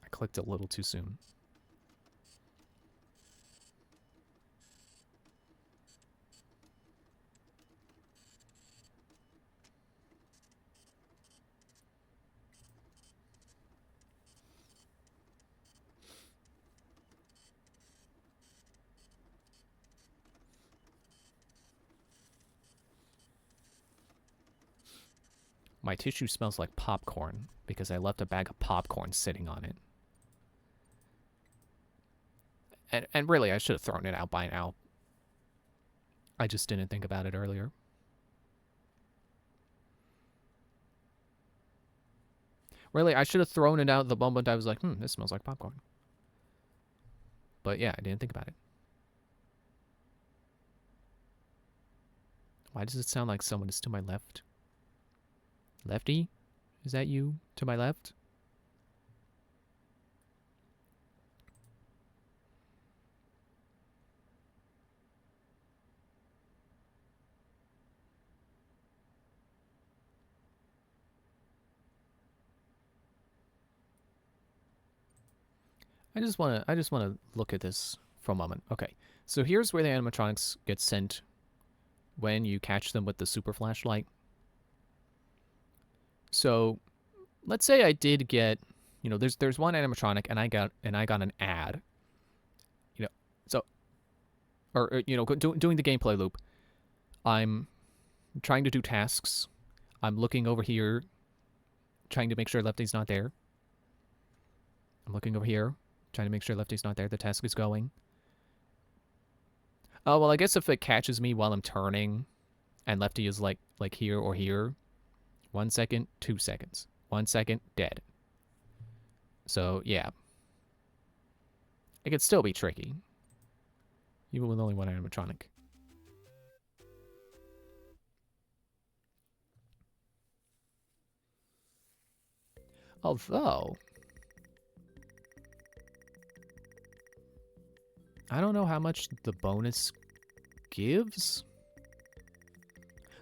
I clicked a little too soon. My tissue smells like popcorn because I left a bag of popcorn sitting on it. And really, I should have thrown it out by now. I just didn't think about it earlier. Really, I should have thrown it out the moment I was like, this smells like popcorn. But yeah, I didn't think about it. Why does it sound like someone is to my left? Lefty? Is that you to my left? I just want to look at this for a moment. Okay. So here's where the animatronics get sent when you catch them with the super flashlight. So let's say I did get, you know, there's one animatronic and I got an ad. You know, so or you know, doing the gameplay loop. I'm trying to do tasks. I'm looking over here trying to make sure Lefty's not there. I'm looking over here trying to make sure Lefty's not there. The task is going. Oh, well, I guess if it catches me while I'm turning and Lefty is like here or here, 1 second, 2 seconds. 1 second, dead. So, yeah. It could still be tricky. Even with only one animatronic. Although, I don't know how much the bonus gives.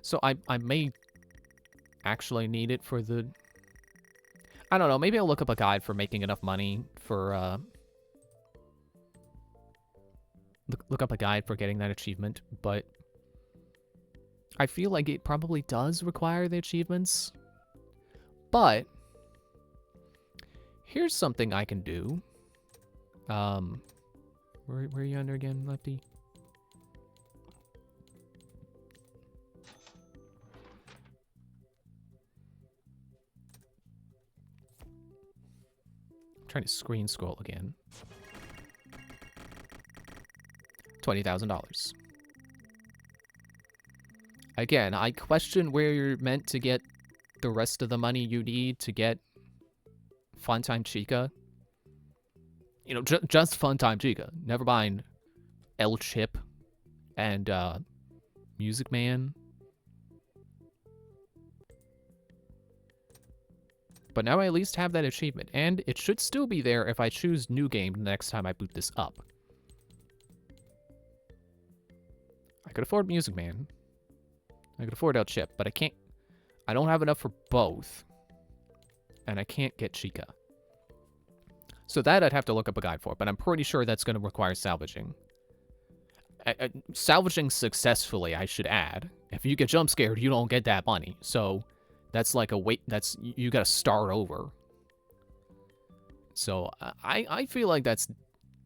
So I may actually need it for the... I don't know, maybe I'll look up a guide for making enough money for... Look up a guide for getting that achievement, but... I feel like it probably does require the achievements. But... here's something I can do. Where are you under again, Lefty? I'm trying to screen scroll again. $20,000. Again, I question where you're meant to get the rest of the money you need to get Funtime Chica. You know, just Funtime Chica. Never mind El Chip and Music Man. But now I at least have that achievement, and it should still be there if I choose New Game the next time I boot this up. I could afford Music Man. I could afford El Chip, but I don't have enough for both. And I can't get Chica. So that I'd have to look up a guide for, but I'm pretty sure that's going to require salvaging. Salvaging successfully, I should add. If you get jump scared, you don't get that money. So that's like a wait. You got to start over. So I feel like that's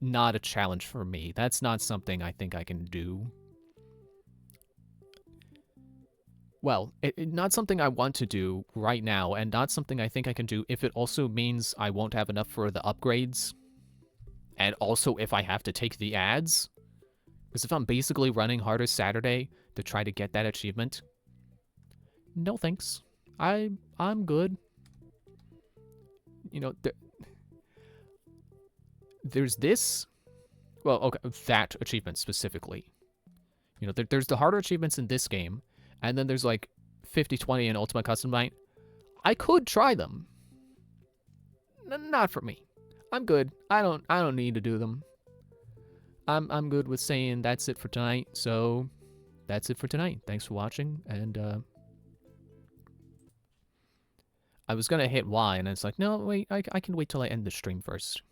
not a challenge for me. That's not something I think I can do. Well, not something I want to do right now, and not something I think I can do if it also means I won't have enough for the upgrades. And also if I have to take the ads. Because if I'm basically running harder Saturday to try to get that achievement, no thanks. I'm good. You know, there's this. Well, okay, that achievement specifically. You know, there's the harder achievements in this game, and then there's like 50-20 and Ultimate Custom Night. I could try them. Not for me. I'm good. I don't need to do them. I'm good with saying that's it for tonight. So that's it for tonight. Thanks for watching, and I was gonna hit Y, and it's like, no, wait, I can wait till I end the stream first.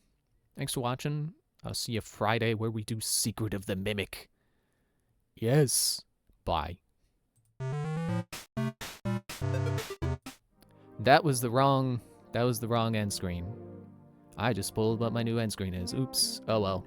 Thanks for watching. I'll see you Friday where we do Secret of the Mimic. Yes. Bye. That was the wrong end screen. I just spoiled what my new end screen is. Oops. Oh well.